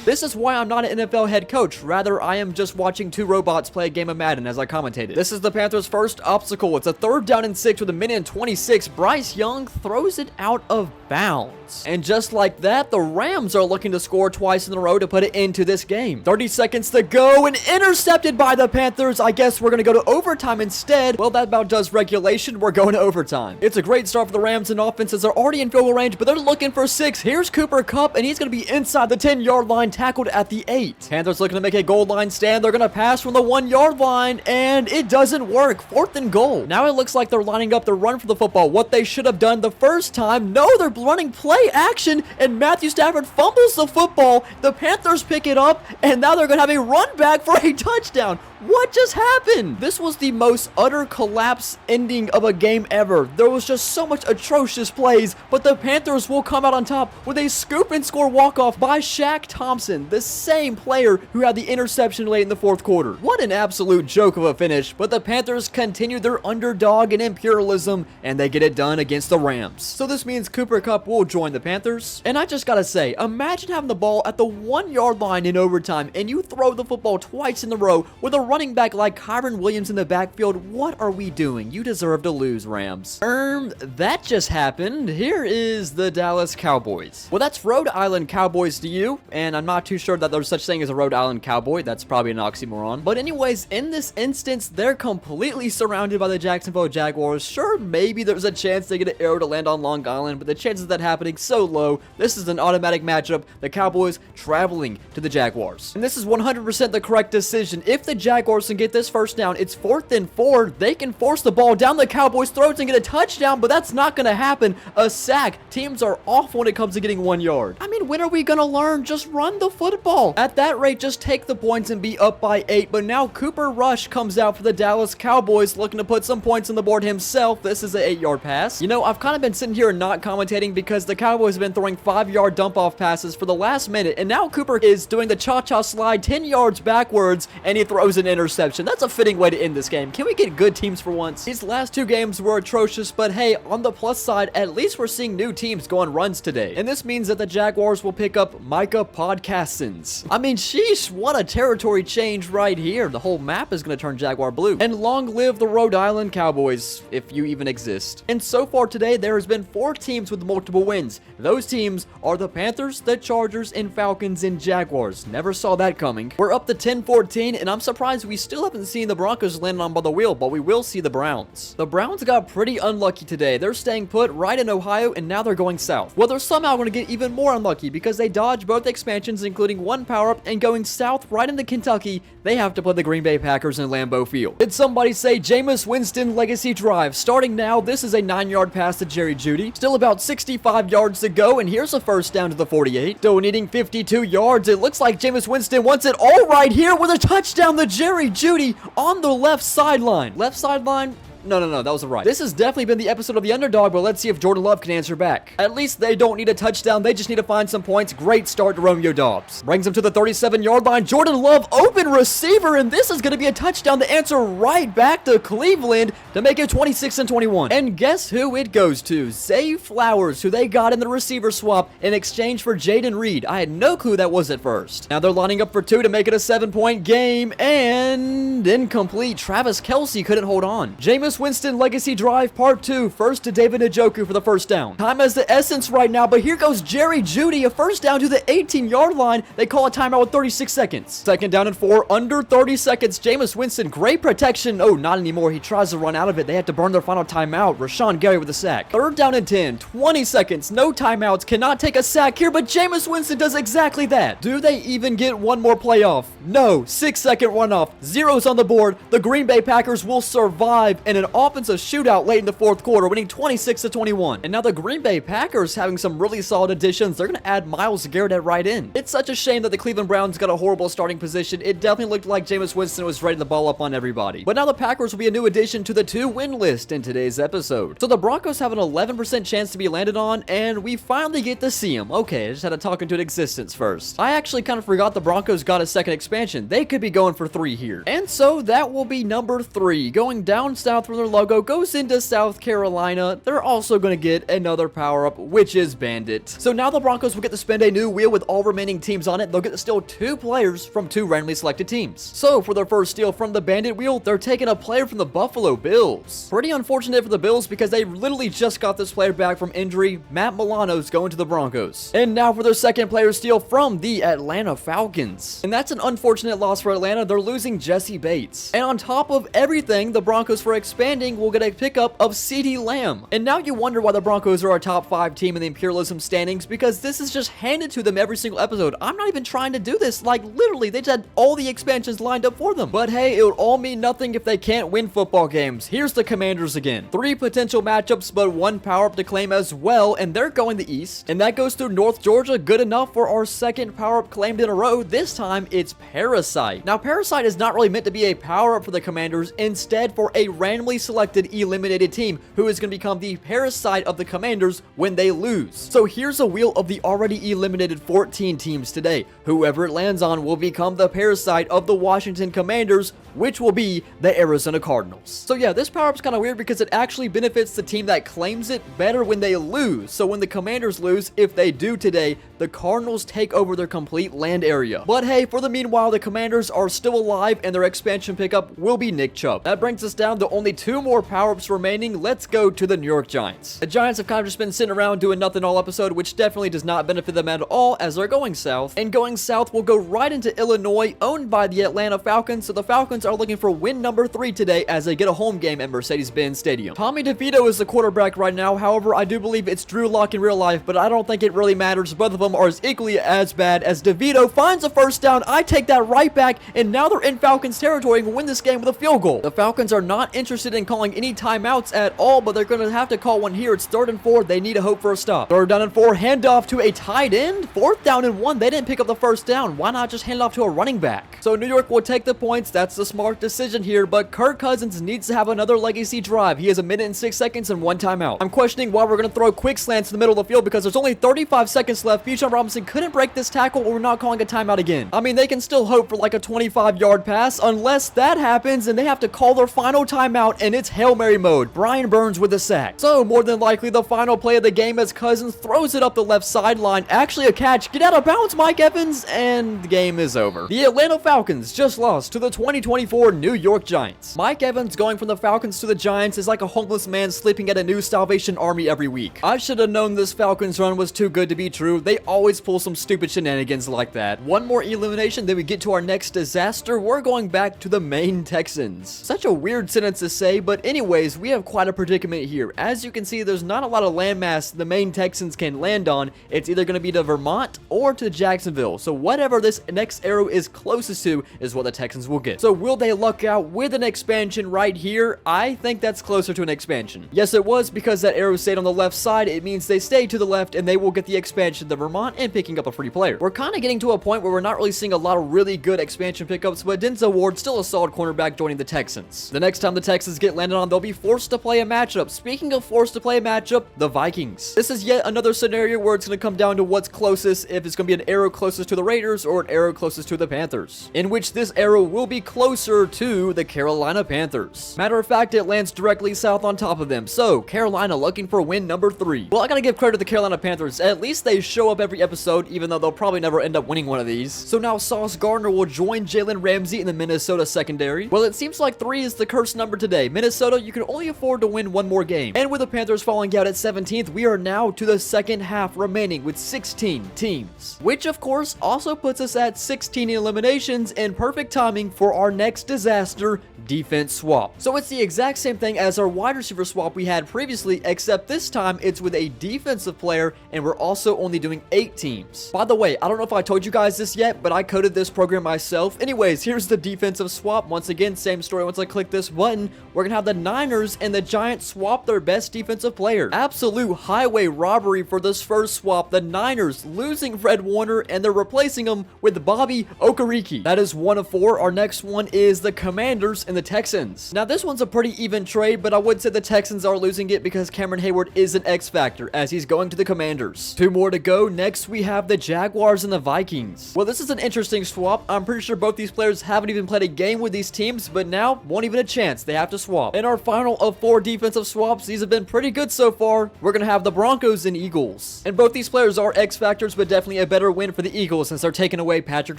This is why I'm not an NFL head coach. Rather, I am just watching 2 robots play a game of Madden as I commentated. This is the Panthers' first obstacle. It's a 3rd down and 6 with a minute and 26. Bryce Young throws it out of bounds. And just like that, the Rams are looking to score twice in a row to put it into this game. 30 seconds to go, and intercepted by the Panthers. I guess we're going to go to overtime instead. Well, that about does regulation. We're going to overtime. It's a great start for the Rams, and offenses are already in field goal range, but they're looking for 6. Here's Cooper Kupp, and he's going to be inside the 10-yard line, tackled at the 8. Panthers looking to make a goal line stand. They're going to pass from the 1-yard line, and it doesn't work. 4th and goal. Now it looks like they're lining up to run for the football. What they should have done the first time. No, they're running play action, and Matthew Stafford fumbles the football. The Panthers pick it up, and now they're going to have a run back for a touchdown. What just happened? This was the most utter collapse ending of a game ever. There was just so much atrocious plays, but the Panthers will come out on top with a scoop and score walk-off by Shaq Thompson, the same player who had the interception late in the 4th quarter. What an absolute joke of a finish, but the Panthers continue their underdog and imperialism, and they get it done against the Rams. So this means Cooper Kupp will join the Panthers, and I just gotta say, imagine having the ball at the 1-yard line in overtime, and you throw the football twice in a row with a running back like Kyron Williams in the backfield. What are we doing? You deserve to lose, Rams. That just happened. Here is the Dallas Cowboys. Well, that's Rhode Island Cowboys to you, and I'm not too sure that there's such thing as a Rhode Island Cowboy. That's probably an oxymoron. But anyways, in this instance, they're completely surrounded by the Jacksonville Jaguars. Sure, maybe there's a chance they get an arrow to land on Long Island, but the chances of that happening so low. This is an automatic matchup. The Cowboys traveling to the Jaguars. And this is 100% the correct decision. If the Jaguars can get this first down, it's 4th and 4. They can force the ball down the Cowboys' throats and get a touchdown, but that's not going to happen. A sack. Teams are awful when it comes to getting 1 yard. I mean, when are we going to learn? Just run the football. At that rate, just take the points and be up by 8. But now Cooper Rush comes out for the Dallas Cowboys, looking to put some points on the board himself. This is an 8-yard pass. You know, I've kind of been sitting here and not commentating because the Cowboys have been throwing 5-yard dump-off passes for the last minute, and now Cooper is doing the cha-cha slide 10 yards backwards, and he throws an interception. That's a fitting way to end this game. Can we get good teams for once? These last 2 games were atrocious, but hey, on the plus side, at least we're seeing new teams go on runs today. And this means that the Jaguars will pick up Micah Podcastins. I mean, sheesh, what a territory change right here. The whole map is going to turn Jaguar blue. And long live the Rhode Island Cowboys, if you even exist. And so far today, there has been 4 teams with multiple wins. Those teams are the Panthers, the Chargers, and Falcons and Jaguars. Never saw that coming. We're up to 10-14, and I'm surprised we still haven't seen the Broncos landing on by the wheel, but we will see the Browns. The Browns got pretty unlucky today. They're staying put right in Ohio, and now they're going south. Well, they're somehow going to get even more unlucky because they dodged both expansions, including 1 power-up, and going south right into Kentucky, they have to play the Green Bay Packers in Lambeau Field. Did somebody say Jameis Winston legacy drive? Starting now, this is a 9-yard pass to Jerry Jeudy. Still about 65 yards to go, and here's a first down to the 48. Still needing 52 yards. It looks like Jameis Winston wants it all right here with a touchdown to Jerry Jeudy on the left sideline. Left sideline? No, that was a right. This has definitely been the episode of the underdog, but let's see if Jordan Love can answer back. At least they don't need a touchdown. They just need to find some points. Great start to Romeo Dobbs. Brings him to the 37-yard line. Jordan Love, open receiver, and this is going to be a touchdown to answer right back to Cleveland to make it 26-21. And guess who it goes to? Zay Flowers, who they got in the receiver swap in exchange for Jaden Reed. I had no clue that was at first. Now they're lining up for 2 to make it a 7-point game, and incomplete. Travis Kelce couldn't hold on. Jameis Winston legacy drive part 2. First to David Njoku for the first down. Time has the essence right now, but here goes Jerry Jeudy, a first down to the 18-yard line. They call a timeout with 36 seconds. Second down and 4, under 30 seconds. Jameis Winston, great protection. Oh, not anymore. He tries to run out of it. They have to burn their final timeout. Rashawn Gary with a sack. Third down and 10, 20 seconds. No timeouts. Cannot take a sack here, but Jameis Winston does exactly that. Do they even get one more playoff? No. 6-second runoff. Zeros on the board. The Green Bay Packers will survive in an offensive shootout late in the fourth quarter, winning 26-21. And now the Green Bay Packers having some really solid additions. They're going to add Myles Garrett at right end. It's such a shame that the Cleveland Browns got a horrible starting position. It definitely looked like Jameis Winston was ready to ball up on everybody. But now the Packers will be a new addition to the 2-win list in today's episode. So the Broncos have an 11% chance to be landed on, and we finally get to see them. Okay, I just had to talk into existence first. I actually kind of forgot the Broncos got a second expansion. They could be going for 3 here. And so that will be number 3. Going down south from their logo, goes into South Carolina. They're also going to get another power-up, which is Bandit. So now the Broncos will get to spin a new wheel with all remaining teams on it. They'll get to steal 2 players from 2 randomly selected teams. So for their first steal from the Bandit wheel, they're taking a player from the Buffalo Bills. Pretty unfortunate for the Bills because they literally just got this player back from injury. Matt Milano's going to the Broncos. And now for their second player steal from the Atlanta Falcons. And that's an unfortunate loss for Atlanta. They're losing Jesse Bates. And on top of everything, the Broncos, for expanding, will get a pickup of CeeDee Lamb. And now you wonder why the Broncos are our top 5 team in the Imperialism standings, because this is just handed to them every single episode. I'm not even trying to do this. Like, literally, they just had all the expansions lined up for them. But hey, it would all mean nothing if they can't win football games. Here's the Commanders again. 3 potential matchups, but 1 power-up to claim as well, and they're going the East. And that goes through North Georgia. Good enough for our second power-up claimed in a row. This time, it's Parasite. Now, Parasite is not really meant to be a power-up for the Commanders, instead for a randomly selected eliminated team who is going to become the Parasite of the Commanders when they lose. So here's a wheel of the already eliminated 14 teams today. Whoever it lands on will become the Parasite of the Washington Commanders, which will be the Arizona Cardinals. So yeah, this power-up's kind of weird because it actually benefits the team that claims it better when they lose. So when the Commanders lose, if they do today, the Cardinals take over their complete land area. But hey, for the meanwhile, the Commanders are still alive and their expansion pickup will be Nick Chubb. That brings us down to only 2 more power-ups remaining. Let's go to the New York Giants. The Giants have kind of just been sitting around doing nothing all episode, which definitely does not benefit them at all as they're going south. And going south will go right into Illinois, owned by the Atlanta Falcons. So the Falcons are looking for win number 3 today as they get a home game at Mercedes-Benz Stadium. Tommy DeVito is the quarterback right now. However, I do believe it's Drew Lock in real life, but I don't think it really matters. Both of them are as equally as bad. As DeVito finds a first down, I take that right back, and now they're in Falcons territory and will win this game with a field goal. The Falcons are not interested in calling any timeouts at all, but they're going to have to call one here. It's 3rd and 4. They need a hope for a stop. 3rd down and 4. Handoff to a tight end. 4th down and 1. They didn't pick up the first down. Why not just hand off to a running back? So New York will take the points. That's the smart decision here, but Kirk Cousins needs to have another legacy drive. He has 1 minute and 6 seconds and 1 timeout. I'm questioning why we're going to throw quick slants in the middle of the field because there's only 35 seconds left. Bijan Robinson couldn't break this tackle, or we're not calling a timeout again. I mean, they can still hope for like a 25-yard pass unless that happens and they have to call their final timeout, and it's Hail Mary mode. Brian Burns with a sack. So more than likely the final play of the game as Cousins throws it up the left sideline. Actually a catch. Get out of bounds, Mike Evans, and the game is over. The Atlanta Falcons just lost to the 2024 New York Giants. Mike Evans going from the Falcons to the Giants is like a homeless man sleeping at a new Salvation Army every week. I should have known this Falcons run was too good to be true. They always pull some stupid shenanigans like that. One more elimination, then we get to our next disaster. We're going back to the Maine Texans. Such a weird sentence to say, but anyways, we have quite a predicament here. As you can see, there's not a lot of landmass the Maine Texans can land on. It's either going to be to Vermont or to Jacksonville. So whatever this next arrow is closest to is what the Texans will get. So will they luck out with an expansion right here? I think that's closer to an expansion. Yes, it was, because that arrow stayed on the left side. It means they stay to the left and they will get the expansion to Vermont and picking up a free player. We're kind of getting to a point where we're not really seeing a lot of really good expansion pickups, but Denzel Ward still a solid cornerback joining the Texans. The next time the Texans passes get landed on, they'll be forced to play a matchup. Speaking of forced to play a matchup, the Vikings. This is yet another scenario where it's going to come down to what's closest, if it's going to be an arrow closest to the Raiders or an arrow closest to the Panthers, in which this arrow will be closer to the Carolina Panthers. Matter of fact, it lands directly south on top of them. So, Carolina looking for win number 3. Well, I gotta give credit to the Carolina Panthers. At least they show up every episode, even though they'll probably never end up winning one of these. So now Sauce Gardner will join Jalen Ramsey in the Minnesota secondary. Well, it seems like 3 is the cursed number today. Minnesota, you can only afford to win one more game. And with the Panthers falling out at 17th, we are now to the second half remaining with 16 teams. Which, of course, also puts us at 16 eliminations and perfect timing for our next disaster, defense swap. So it's the exact same thing as our wide receiver swap we had previously, except this time it's with a defensive player, and we're also only doing 8 teams. By the way, I don't know if I told you guys this yet, but I coded this program myself. Anyways, here's the defensive swap. Once again, same story. Once I click this button, we're gonna have the Niners and the Giants swap their best defensive player. Absolute highway robbery for this first swap. The Niners losing Fred Warner, and they're replacing him with Bobby Okereke. That is 1 of 4. Our next one is the Commanders and the Texans. Now, this one's a pretty even trade, but I would say the Texans are losing it because Cameron Hayward is an X factor as he's going to the Commanders. 2 more to go. Next, we have the Jaguars and the Vikings. Well, this is an interesting swap. I'm pretty sure both these players haven't even played a game with these teams, but now won't even a chance. They have to swap. In our final of 4 defensive swaps, these have been pretty good so far. We're going to have the Broncos and Eagles. And both these players are X factors, but definitely a better win for the Eagles since they're taking away Patrick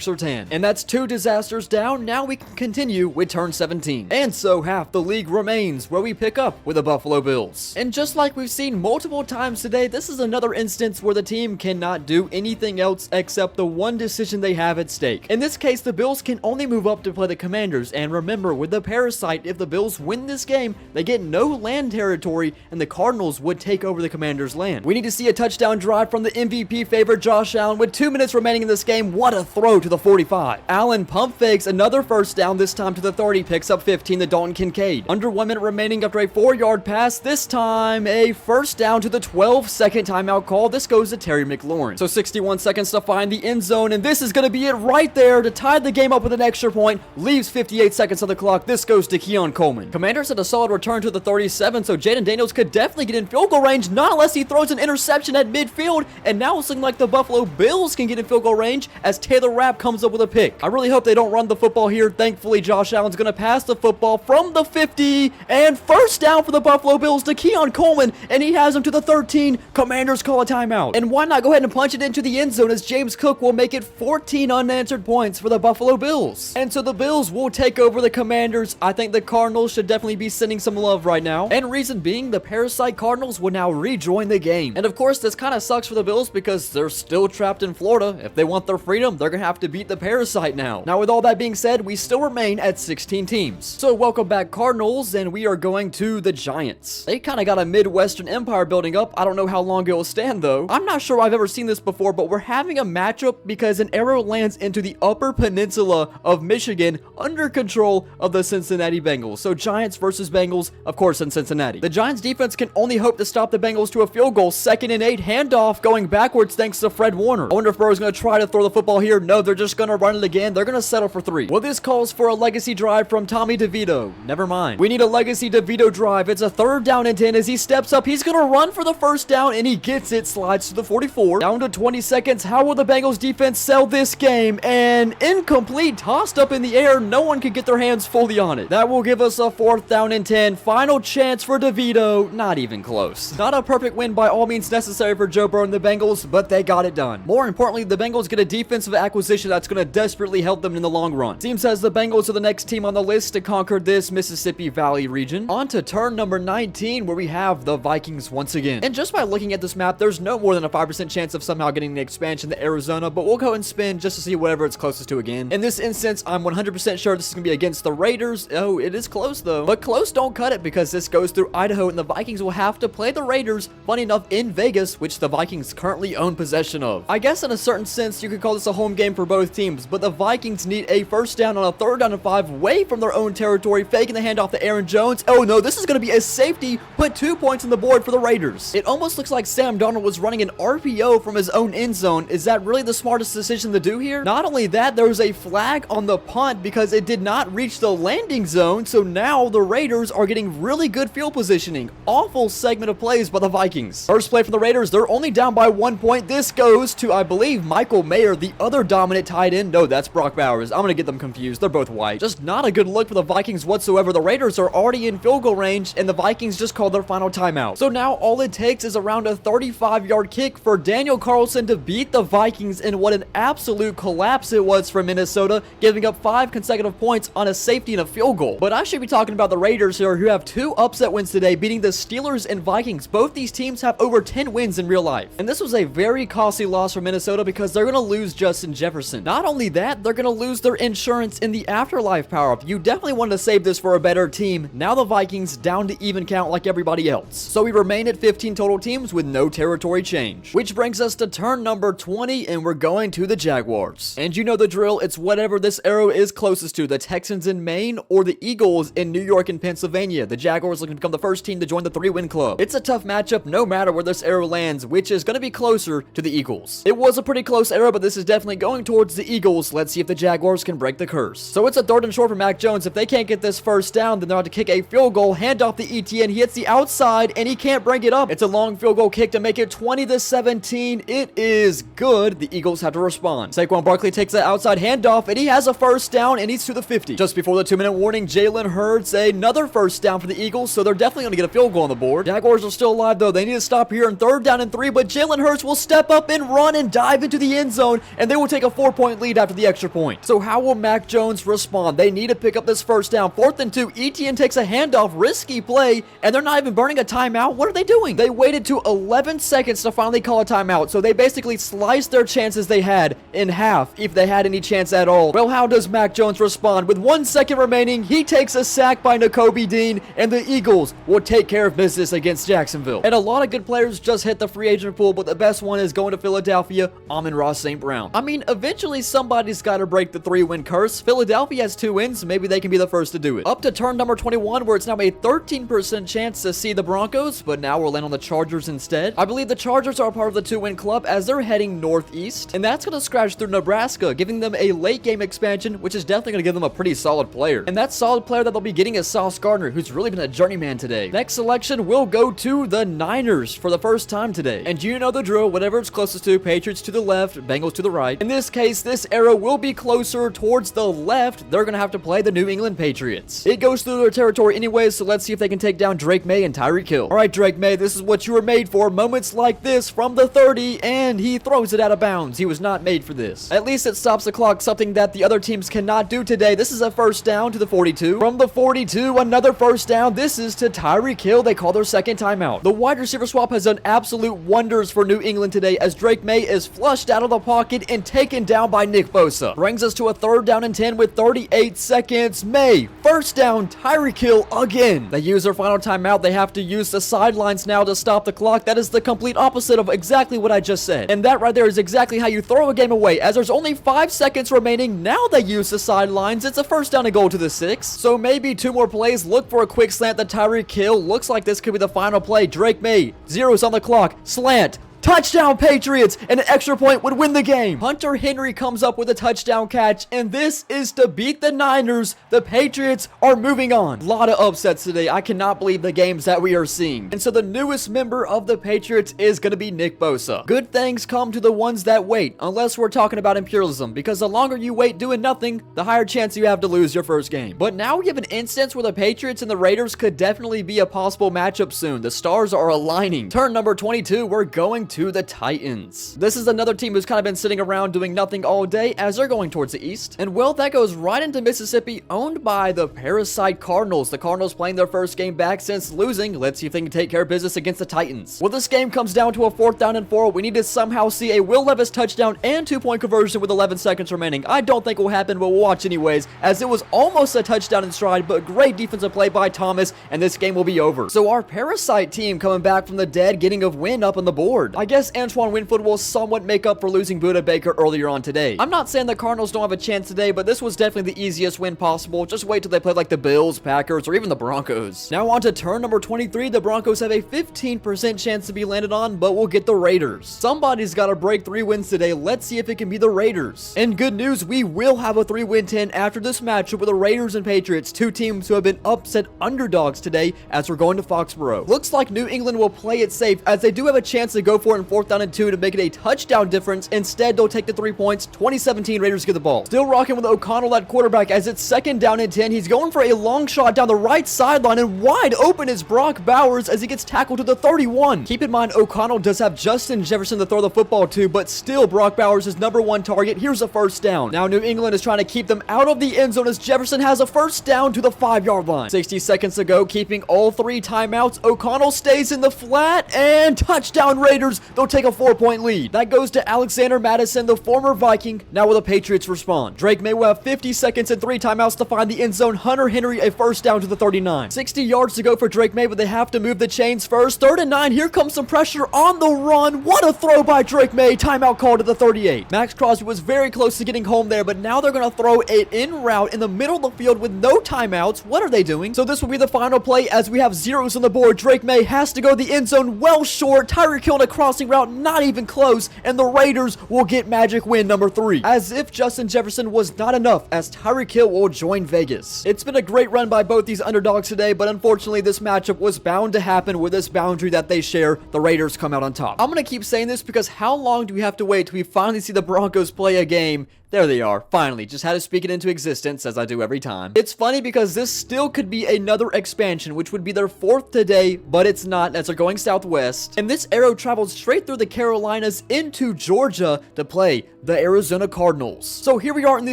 Surtain. And that's 2 disasters down. Now we can continue with turn 17. And so half the league remains, where we pick up with the Buffalo Bills. And just like we've seen multiple times today, this is another instance where the team cannot do anything else except the one decision they have at stake. In this case, the Bills can only move up to play the Commanders, and remember, with the Parasite, if the Bills win this game, they get no land territory, and the Cardinals would take over the Commanders' land. We need to see a touchdown drive from the MVP favorite Josh Allen with 2 minutes remaining in this game. What a throw to the 45. Allen pump fakes another first down, this time to the 30, picks up 15 to Dalton Kincaid. Under 1 minute remaining after a 4-yard pass, this time a first down to the 12-second timeout call. This goes to Terry McLaurin. So 61 seconds to find the end zone, and this is going to be it right there to tie the game up with an extra point. Leaves 58 seconds on the clock. This goes to Keon Coleman. Commanders had a solid return to the 37, so Jaden Daniels could definitely get in field goal range, not unless he throws an interception at midfield, and now it's looking like the Buffalo Bills can get in field goal range as Taylor Rapp comes up with a pick. I really hope they don't run the football here. Thankfully, Josh Allen's going to pass the football from the 50, and first down for the Buffalo Bills to Keon Coleman, and he has him to the 13. Commanders call a timeout. And why not go ahead and punch it into the end zone, as James Cook will make it 14 unanswered points for the Buffalo Bills. And so the Bills will take over the Commanders. I think the Cardinals should definitely be sending some love right now. And reason being, the Parasite Cardinals will now rejoin the game. And of course, this kind of sucks for the Bills because they're still trapped in Florida. If they want their freedom, they're going to have to beat the Parasite now. Now, with all that being said, we still remain at 16 teams. So welcome back, Cardinals, and we are going to the Giants. They kind of got a Midwestern empire building up. I don't know how long it will stand, though. I'm not sure I've ever seen this before, but we're having a matchup because an arrow lands into the upper peninsula of Michigan under control of the Cincinnati Bengals. So Giants versus Bengals, of course, in Cincinnati. The Giants defense can only hope to stop the Bengals to a field goal. 2nd and 8, handoff going backwards thanks to Fred Warner. I wonder if Burrow's going to try to throw the football here. No, they're just going to run it again. They're going to settle for 3. Well, this calls for a legacy drive from Tommy DeVito. Never mind. We need a legacy DeVito drive. It's a 3rd down and 10 as he steps up. He's going to run for the first down, and he gets it. Slides to the 44. Down to 20 seconds. How will the Bengals defense sell this game? And incomplete, tossed up in the air. No one can get their hands fully on it. That will give us a 4th down and 10. Final chance for DeVito. Not even close. Not a perfect win by all means necessary for Joe Burrow and the Bengals, but they got it done. More importantly, the Bengals get a defensive acquisition that's going to desperately help them in the long run. Seems as the Bengals are the next team on the list to conquer this Mississippi Valley region. On to turn number 19, where we have the Vikings once again. And just by looking at this map, there's no more than a 5% chance of somehow getting the expansion to Arizona, but we'll go and spin just to see whatever it's closest to again. In this instance, I'm 100% sure this is going to be against the Raiders. Oh, it is close though. But close don't cut it because this goes through Idaho, and the Vikings will have to play the Raiders, funny enough, in Vegas, which the Vikings currently own possession of. I guess in a certain sense, you could call this a home game for both teams, but the Vikings need a first down on a 3rd down and 5 way from their own territory, faking the handoff to Aaron Jones. Oh no, this is going to be a safety. Put 2 points on the board for the Raiders. It almost looks like Sam Darnold was running an RPO from his own end zone. Is that really the smartest decision to do here? Not only that, there was a flag on the punt because it did not reach the landing zone, so now now the Raiders are getting really good field positioning. Awful segment of plays by the Vikings. First play from the Raiders, they're only down by 1 point. This goes to, I believe, Michael Mayer, the other dominant tight end. No, that's Brock Bowers. I'm gonna get them confused. They're both white. Just not a good look for the Vikings whatsoever. The Raiders are already in field goal range, and the Vikings just called their final timeout. So now all it takes is around a 35-yard kick for Daniel Carlson to beat the Vikings in what an absolute collapse it was for Minnesota, giving up 5 consecutive points on a safety and a field goal. But I should be talking about the Raiders here, who have 2 upset wins today, beating the Steelers and Vikings. Both these teams have over 10 wins in real life. And this was a very costly loss for Minnesota because they're going to lose Justin Jefferson. Not only that, they're going to lose their insurance in the afterlife power-up. You definitely wanted to save this for a better team. Now the Vikings down to even count like everybody else. So we remain at 15 total teams with no territory change. Which brings us to turn number 20, and we're going to the Jaguars. And you know the drill, it's whatever this arrow is closest to, the Texans in Maine or the Eagles in New York and Pennsylvania. The Jaguars looking to become the first team to join the 3-win club. It's a tough matchup no matter where this arrow lands, which is going to be closer to the Eagles. It was a pretty close arrow, but this is definitely going towards the Eagles. Let's see if the Jaguars can break the curse. So it's a 3rd and short for Mac Jones. If they can't get this first down, then they'll have to kick a field goal, hand off the ETN. He hits the outside, and he can't bring it up. It's a long field goal kick to make it 20-17. It is good. The Eagles have to respond. Saquon Barkley takes the outside handoff, and he has a first down, and he's to the 50. Just before the 2-minute warning, Jalen Hurts, another first down for the Eagles, so they're definitely going to get a field goal on the board. Jaguars are still alive, though. They need to stop here in 3rd down and 3, but Jalen Hurts will step up and run and dive into the end zone, and they will take a 4-point lead after the extra point. So how will Mac Jones respond? They need to pick up this first down. 4th and 2, ETN takes a handoff, risky play, and they're not even burning a timeout. What are they doing? They waited to 11 seconds to finally call a timeout, so they basically sliced their chances they had in half, if they had any chance at all. Well, how does Mac Jones respond? With 1 second remaining, he takes a sack by Nakobe Dean, and the Eagles will take care of business against Jacksonville. And a lot of good players just hit the free agent pool, but the best one is going to Philadelphia, Amon-Ra St. Brown. I mean, eventually somebody's got to break the 3-win curse. Philadelphia has 2 wins, maybe they can be the first to do it. Up to turn number 21, where it's now a 13% chance to see the Broncos, but now we'll land on the Chargers instead. I believe the Chargers are a part of the 2-win club as they're heading northeast, and that's going to scratch through Nebraska, giving them a late game expansion, which is definitely going to give them a pretty solid player. And that solid player that they'll be getting is Sauce Gardner, who's really been a journeyman today. Next selection will go to the Niners for the first time today. And you know the drill, whatever it's closest to, Patriots to the left, Bengals to the right. In this case, this arrow will be closer towards the left. They're going to have to play the New England Patriots. It goes through their territory anyways, so let's see if they can take down Drake May and Tyreek Hill. All right, Drake May, this is what you were made for. Moments like this from the 30, and he throws it out of bounds. He was not made for this. At least it stops the clock, something that the other teams cannot do today. This is a first down to the 42. From the 42, another first down. This is to Tyreek Hill. They call their second timeout. The wide receiver swap has done absolute wonders for New England today as Drake May is flushed out of the pocket and taken down by Nick Bosa. Brings us to a 3rd down and 10 with 38 seconds. May, first down, Tyreek Hill again. They use their final timeout. They have to use the sidelines now to stop the clock. That is the complete opposite of exactly what I just said. And that right there is exactly how you throw a game away, as there's only 5 seconds remaining. Now they use the sidelines. It's a first down and goal to the 6. So maybe 2 more plays. Look for a quick slant to Tyreek Hill. Looks like this could be the final play. Drake May, 0's on the clock. Slant. Touchdown Patriots, and an extra point would win the game. Hunter Henry comes up with a touchdown catch, and this is to beat the Niners. The Patriots are moving on. A lot of upsets today. I cannot believe the games that we are seeing. And so the newest member of the Patriots is going to be Nick Bosa. Good things come to the ones that wait, unless we're talking about imperialism, because the longer you wait doing nothing, the higher chance you have to lose your first game. But now we have an instance where the Patriots and the Raiders could definitely be a possible matchup soon. The stars are aligning. Turn number 22, we're going to the Titans. This is another team who's kind of been sitting around doing nothing all day as they're going towards the east. And well, that goes right into Mississippi, owned by the parasite Cardinals. The Cardinals playing their first game back since losing. Let's see if they can take care of business against the Titans. Well, this game comes down to a 4th down and 4. We need to somehow see a Will Levis touchdown and 2-point conversion with 11 seconds remaining. I don't think it will happen, but we'll watch anyways, as it was almost a touchdown in stride, but great defensive play by Thomas, and this game will be over. So our parasite team coming back from the dead, getting a win up on the board. I guess Antoine Winfield will somewhat make up for losing Budda Baker earlier on today. I'm not saying the Cardinals don't have a chance today, but this was definitely the easiest win possible. Just wait till they play like the Bills, Packers, or even the Broncos. Now on to turn number 23. The Broncos have a 15% chance to be landed on, but we'll get the Raiders. Somebody's got to break 3 wins today. Let's see if it can be the Raiders. And good news, we will have a 3-win 10 after this matchup with the Raiders and Patriots, 2 teams who have been upset underdogs today as we're going to Foxborough. Looks like New England will play it safe as they do have a chance to go for it in 4th down and 2 to make it a touchdown difference. Instead, they'll take the 3 points. 2017 Raiders get the ball. Still rocking with O'Connell at quarterback as it's 2nd down and 10. He's going for a long shot down the right sideline, and wide open is Brock Bowers as he gets tackled to the 31. Keep in mind, O'Connell does have Justin Jefferson to throw the football to, but still Brock Bowers is #1 target. Here's a 1st down. Now New England is trying to keep them out of the end zone as Jefferson has a 1st down to the 5-yard line. 60 seconds to go, keeping all 3 timeouts. O'Connell stays in the flat, and touchdown Raiders. They'll take a 4-point lead. That goes to Alexander Madison, the former Viking. Now will the Patriots respond? Drake May will have 50 seconds and 3 timeouts to find the end zone. Hunter Henry a 1st down to the 39. 60 yards to go for Drake May, but they have to move the chains first. 3rd and 9. Here comes some pressure on the run. What a throw by Drake May. Timeout call to the 38. Max Crosby was very close to getting home there, but now they're going to throw it en route in the middle of the field with no timeouts. What are they doing? So this will be the final play as we have zeros on the board. Drake May has to go the end zone well short. Tyreek Hill in a crossing route, not even close, and the Raiders will get magic win number 3. As if Justin Jefferson was not enough, as Tyreek Hill will join Vegas. It's been a great run by both these underdogs today, but unfortunately this matchup was bound to happen with this boundary that they share. The Raiders come out on top. I'm going to keep saying this because how long do we have to wait till we finally see the Broncos play a game? There they are, finally. Just had to speak it into existence, as I do every time. It's funny because this still could be another expansion, which would be their 4th today, but it's not, as they're going southwest. And this arrow travels straight through the Carolinas into Georgia to play the Arizona Cardinals. So here we are in the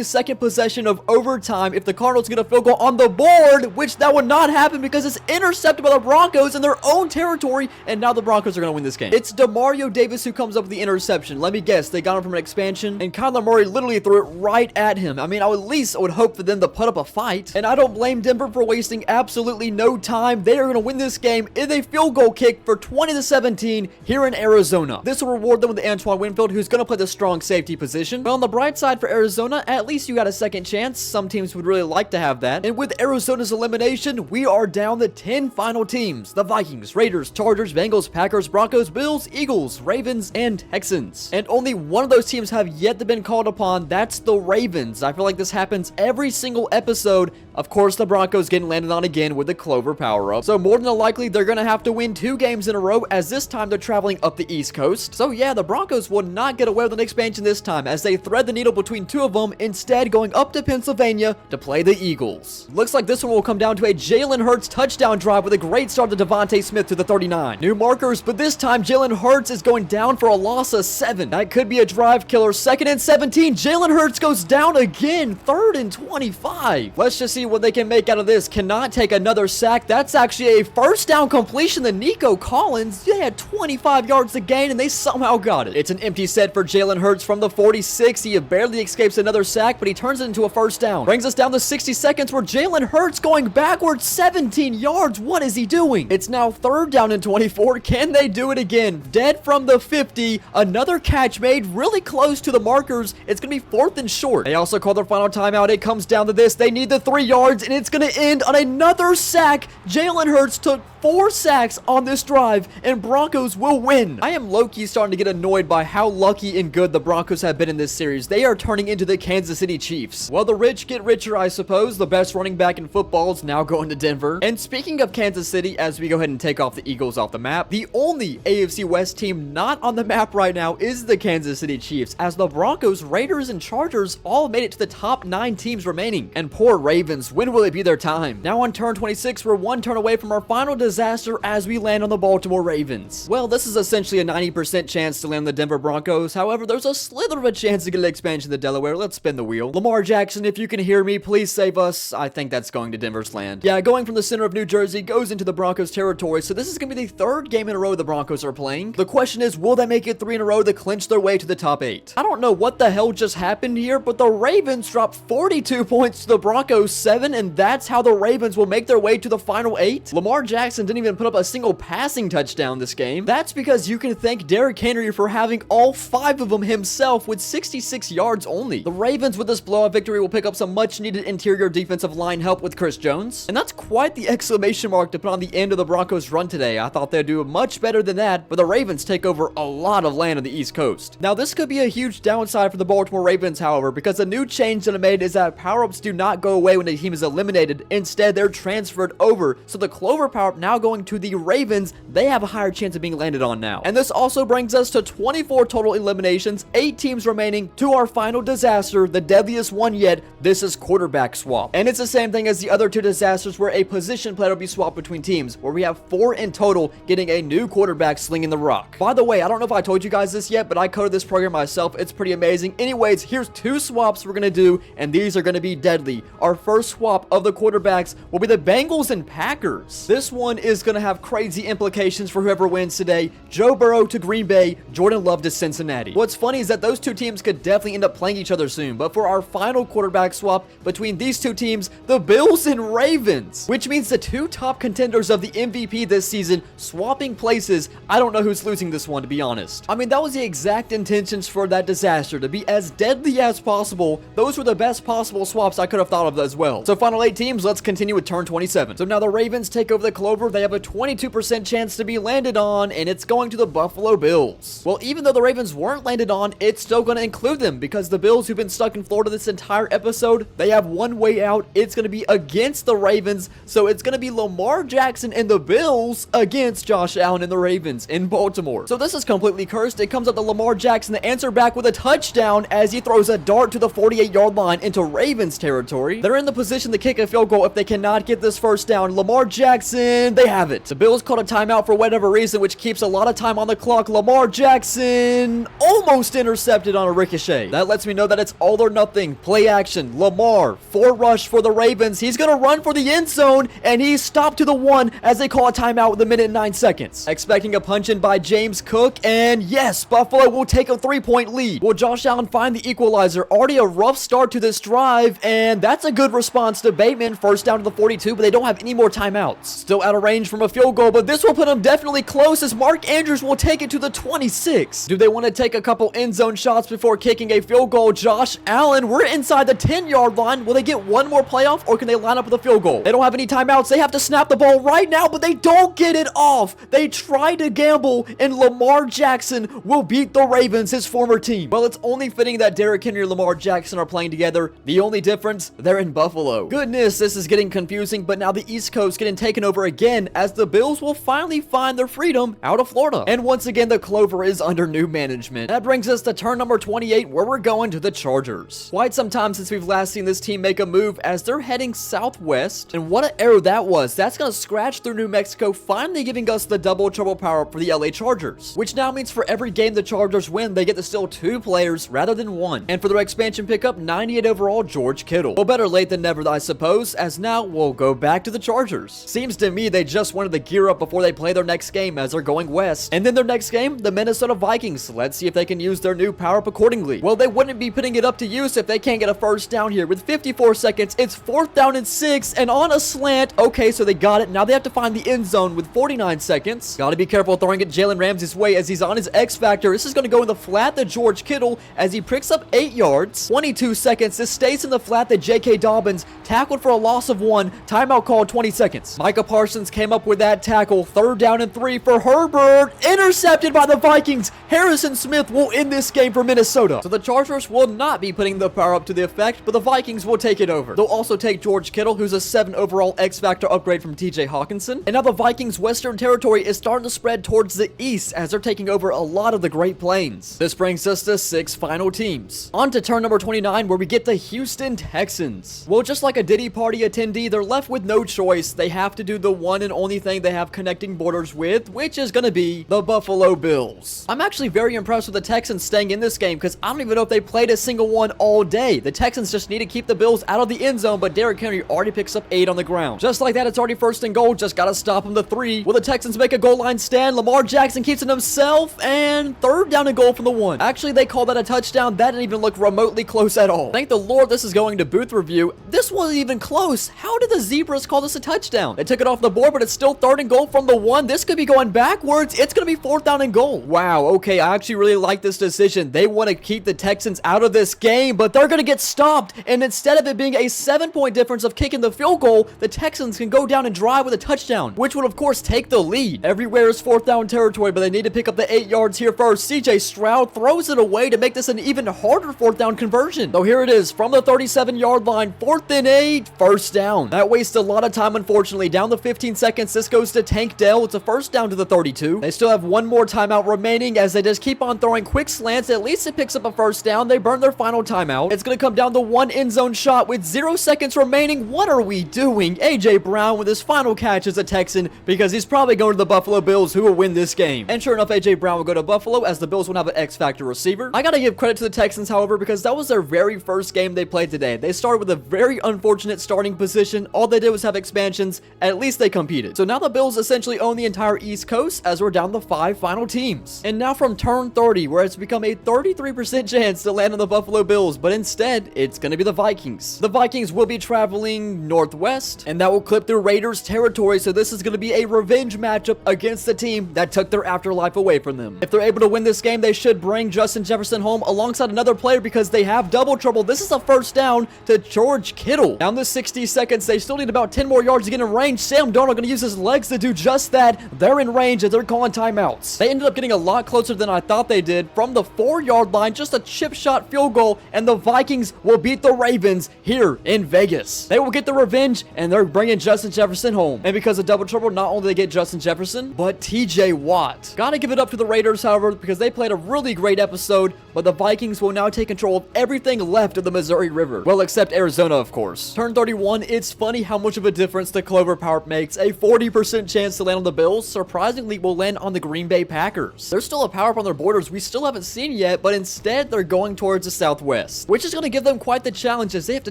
2nd possession of overtime. If the Cardinals get a field goal on the board, which that would not happen because it's intercepted by the Broncos in their own territory, and now the Broncos are going to win this game. It's Demario Davis who comes up with the interception. Let me guess, they got him from an expansion, and Kyler Murray literally threw it right at him. I mean, I would hope for them to put up a fight, and I don't blame Denver for wasting absolutely no time. They are going to win this game in a field goal kick for 20-17 here in Arizona. This will reward them with Antoine Winfield, who's going to play the strong safety position. But on the bright side for Arizona, at least you got a 2nd chance. Some teams would really like to have that. And with Arizona's elimination, we are down to 10 final teams. The Vikings, Raiders, Chargers, Bengals, Packers, Broncos, Bills, Eagles, Ravens, and Texans. And only one of those teams have yet to been called upon. That's the Ravens. I feel like this happens every single episode. Of course, the Broncos getting landed on again with the Clover power-up. So more than likely, they're going to have to win 2 games in a row, as this time they're traveling up the East Coast. So yeah, the Broncos will not get away with an expansion this time, as they thread the needle between 2 of them, instead going up to Pennsylvania to play the Eagles. Looks like this one will come down to a Jalen Hurts touchdown drive with a great start to Devontae Smith to the 39. New markers, but this time Jalen Hurts is going down for a loss of 7. That could be a drive killer. 2nd and 17. Jalen Hurts goes down again. 3rd and 25. Let's just see what they can make out of this. Cannot take another sack. That's actually a 1st down completion to Nico Collins. They had 25 yards to gain, and they somehow got it. It's an empty set for Jalen Hurts from the 46. He barely escapes another sack, but he turns it into a 1st down. Brings us down to 60 seconds where Jalen Hurts going backwards 17 yards. What is he doing? It's now 3rd down and 24. Can they do it again? Dead from the 50. Another catch made really close to the markers. It's going to be 4th and short. They also call their final timeout. It comes down to this. They need the 3 yards, and it's going to end on another sack. Jalen Hurts took 4 sacks on this drive, and Broncos will win. I am low-key starting to get annoyed by how lucky and good the Broncos have been in this series. They are turning into the Kansas City Chiefs. Well, the rich get richer, I suppose. The best running back in football is now going to Denver. And speaking of Kansas City, as we go ahead and take off the Eagles off the map, the only AFC West team not on the map right now is the Kansas City Chiefs, as the Broncos, Raiders, and Chargers all made it to the top 9 teams remaining. And poor Ravens, when will it be their time? Now on turn 26, we're 1 turn away from our final disaster as we land on the Baltimore Ravens. Well, this is essentially a 90% chance to land on the Denver Broncos. However, there's a slither of a chance to get an expansion to Delaware. Let's spin the wheel. Lamar Jackson, if you can hear me, please save us. I think that's going to Denver's land. Yeah, going from the center of New Jersey goes into the Broncos territory, so this is going to be the 3rd game in a row the Broncos are playing. The question is, will they make it 3 in a row to clinch their way to the top 8? I don't know what the hell just happened here, but the Ravens dropped 42 points to the Broncos 7, and that's how the Ravens will make their way to the final 8. Lamar Jackson Jackson didn't even put up a single passing touchdown this game. That's because you can thank Derrick Henry for having all 5 of them himself with 66 yards only. The Ravens with this blowout victory will pick up some much needed interior defensive line help with Chris Jones. And that's quite the exclamation mark to put on the end of the Broncos run today. I thought they'd do much better than that, but the Ravens take over a lot of land on the East Coast. Now this could be a huge downside for the Baltimore Ravens, however, because the new change that I made is that power-ups do not go away when a team is eliminated. Instead, they're transferred over. So the Clover power-up now going to the Ravens, they have a higher chance of being landed on now. And this also brings us to 24 total eliminations, 8 teams remaining to our final disaster, the deadliest one yet. This is quarterback swap. And it's the same thing as the other 2 disasters where a position player will be swapped between teams, where we have 4 in total getting a new quarterback slinging the rock. By the way, I don't know if I told you guys this yet, but I coded this program myself. It's pretty amazing. Anyways, here's 2 swaps we're going to do, and these are going to be deadly. Our first swap of the quarterbacks will be the Bengals and Packers. This one is going to have crazy implications for whoever wins today. Joe Burrow to Green Bay, Jordan Love to Cincinnati. What's funny is that those 2 teams could definitely end up playing each other soon, but for our final quarterback swap between these 2 teams, the Bills and Ravens, which means the 2 top contenders of the MVP this season swapping places. I don't know who's losing this one, to be honest. I mean, that was the exact intentions for that disaster, to be as deadly as possible. Those were the best possible swaps I could have thought of as well. So final 8 teams, let's continue with turn 27. So now the Ravens take over the Clover. They have a 22% chance to be landed on, and it's going to the Buffalo Bills. Well, even though the Ravens weren't landed on, it's still going to include them because the Bills, who've been stuck in Florida this entire episode, they have one way out. It's going to be against the Ravens. So it's going to be Lamar Jackson and the Bills against Josh Allen and the Ravens in Baltimore. So this is completely cursed. It comes up to Lamar Jackson to answer back with a touchdown as he throws a dart to the 48-yard line into Ravens territory. They're in the position to kick a field goal if they cannot get this first down. Lamar Jackson, they have it. The Bills called a timeout for whatever reason, which keeps a lot of time on the clock. Lamar Jackson almost intercepted on a ricochet. That lets me know that it's all or nothing. Play action. Lamar, 4 rush for the Ravens. He's going to run for the end zone, and he's stopped to the 1 as they call a timeout with 1 minute and 9 seconds. Expecting a punch in by James Cook, and yes, Buffalo will take a 3-point lead. Will Josh Allen find the equalizer? Already a rough start to this drive, and that's a good response to Bateman. First down to the 42, but they don't have any more timeouts. Still out of range from a field goal, but this will put them definitely close as Mark Andrews will take it to the 26. Do they want to take a couple end zone shots before kicking a field goal? Josh Allen, we're inside the 10-yard line. Will they get one more playoff, or can they line up with a field goal? They don't have any timeouts. They have to snap the ball right now, but they don't get it off. They try to gamble, and Lamar Jackson will beat the Ravens, his former team. Well, it's only fitting that Derrick Henry and Lamar Jackson are playing together. The only difference, they're in Buffalo. Goodness, this is getting confusing, but now the East Coast getting taken over again as the Bills will finally find their freedom out of Florida. And once again, the Clover is under new management. That brings us to turn number 28, where we're going to the Chargers. Quite some time since we've last seen this team make a move as they're heading southwest. And what an arrow that was. That's going to scratch through New Mexico, finally giving us the double trouble power up for the LA Chargers, which now means for every game the Chargers win, they get to steal 2 players rather than 1. And for their expansion pickup, 98 overall, George Kittle. Well, better late than never, I suppose, as now we'll go back to the Chargers. Seems to me they just wanted to gear up before they play their next game as they're going west. And then their next game, the Minnesota Vikings. Let's see if they can use their new power up accordingly. Well, they wouldn't be putting it up to use if they can't get a first down here. With 54 seconds, it's 4th down and 6, and on a slant. Okay, so they got it. Now they have to find the end zone with 49 seconds. Gotta be careful throwing it Jalen Ramsey's way as he's on his X Factor. This is going to go in the flat to George Kittle as he picks up 8 yards. 22 seconds. This stays in the flat to J.K. Dobbins. Tackled for a loss of 1. Timeout called 20 seconds. Micah Parsons came up with that tackle. 3rd down and 3 for Herbert. Intercepted by the Vikings. Harrison Smith will end this game for Minnesota. So the Chargers will not be putting the power up to the effect, but the Vikings will take it over. They'll also take George Kittle, who's a 7 overall X Factor upgrade from TJ Hawkinson. And now the Vikings' Western territory is starting to spread towards the east as they're taking over a lot of the Great Plains. This brings us to 6 final teams. On to turn number 29, where we get the Houston Texans. Well, just like a Diddy Party attendee, they're left with no choice. They have to do the one and only thing they have connecting borders with, which is going to be the Buffalo Bills. I'm actually very impressed with the Texans staying in this game because I don't even know if they played a single one all day. The Texans just need to keep the Bills out of the end zone, but Derrick Henry already picks up 8 on the ground. Just like that, it's already 1st and goal. Just got to stop him to 3. Will the Texans make a goal line stand? Lamar Jackson keeps it himself, and 3rd down and goal from the 1. Actually, they call that a touchdown. That didn't even look remotely close at all. Thank the Lord this is going to booth review. This wasn't even close. How did the Zebras call this a touchdown? They took it off the board 4, but it's still 3rd and goal from the 1. This could be going backwards. It's going to be 4th down and goal. Wow, okay, I actually really like this decision. They want to keep the Texans out of this game, but they're going to get stopped. And instead of it being a 7-point difference of kicking the field goal, the Texans can go down and drive with a touchdown, which would, of course, take the lead. Everywhere is 4th down territory, but they need to pick up the 8 yards here first. CJ Stroud throws it away to make this an even harder 4th down conversion. So here it is from the 37-yard line, 4th and 8, 1st down. That wastes a lot of time, unfortunately. Down to 15 seconds, this goes to Tank Dell. It's a 1st down to the 32. They still have one more timeout remaining as they just keep on throwing quick slants. At least it picks up a 1st down. They burn their final timeout. It's going to come down to one end zone shot with 0 seconds remaining. What are we doing? A.J. Brown with his final catch as a Texan because he's probably going to the Buffalo Bills, who will win this game. And sure enough, A.J. Brown will go to Buffalo as the Bills will have an X-Factor receiver. I got to give credit to the Texans, however, because that was their very first game they played today. They started with a very unfortunate starting position. All they did was have expansions. At least they competed. So now the Bills essentially own the entire East Coast as we're down to 5 final teams. And now from turn 30, where it's become a 33% chance to land on the Buffalo Bills, but instead, it's going to be the Vikings. The Vikings will be traveling northwest, and that will clip through Raiders territory, so this is going to be a revenge matchup against the team that took their afterlife away from them. If they're able to win this game, they should bring Justin Jefferson home alongside another player because they have double trouble. This is a 1st down to George Kittle. Down to 60 seconds, they still need about 10 more yards to get in range. Sam Darnold going to use his legs to do just that. They're in range and they're calling timeouts. They ended up getting a lot closer than I thought they did from the 4-yard line, just a chip shot field goal, and the Vikings will beat the Ravens here in Vegas. They will get the revenge, and they're bringing Justin Jefferson home. And because of double trouble, not only do they get Justin Jefferson, but TJ Watt. Gotta give it up to the Raiders, however, because they played a really great episode, but the Vikings will now take control of everything left of the Missouri River. Well, except Arizona, of course. Turn 31, it's funny how much of a difference the Clover PowerUp makes. A 40% chance to land on the Bills, surprisingly will land on the Green Bay Packers. There's still a PowerUp on their borders we still haven't seen yet, but instead they're going towards the southwest, which is going to give them quite the challenge as they have to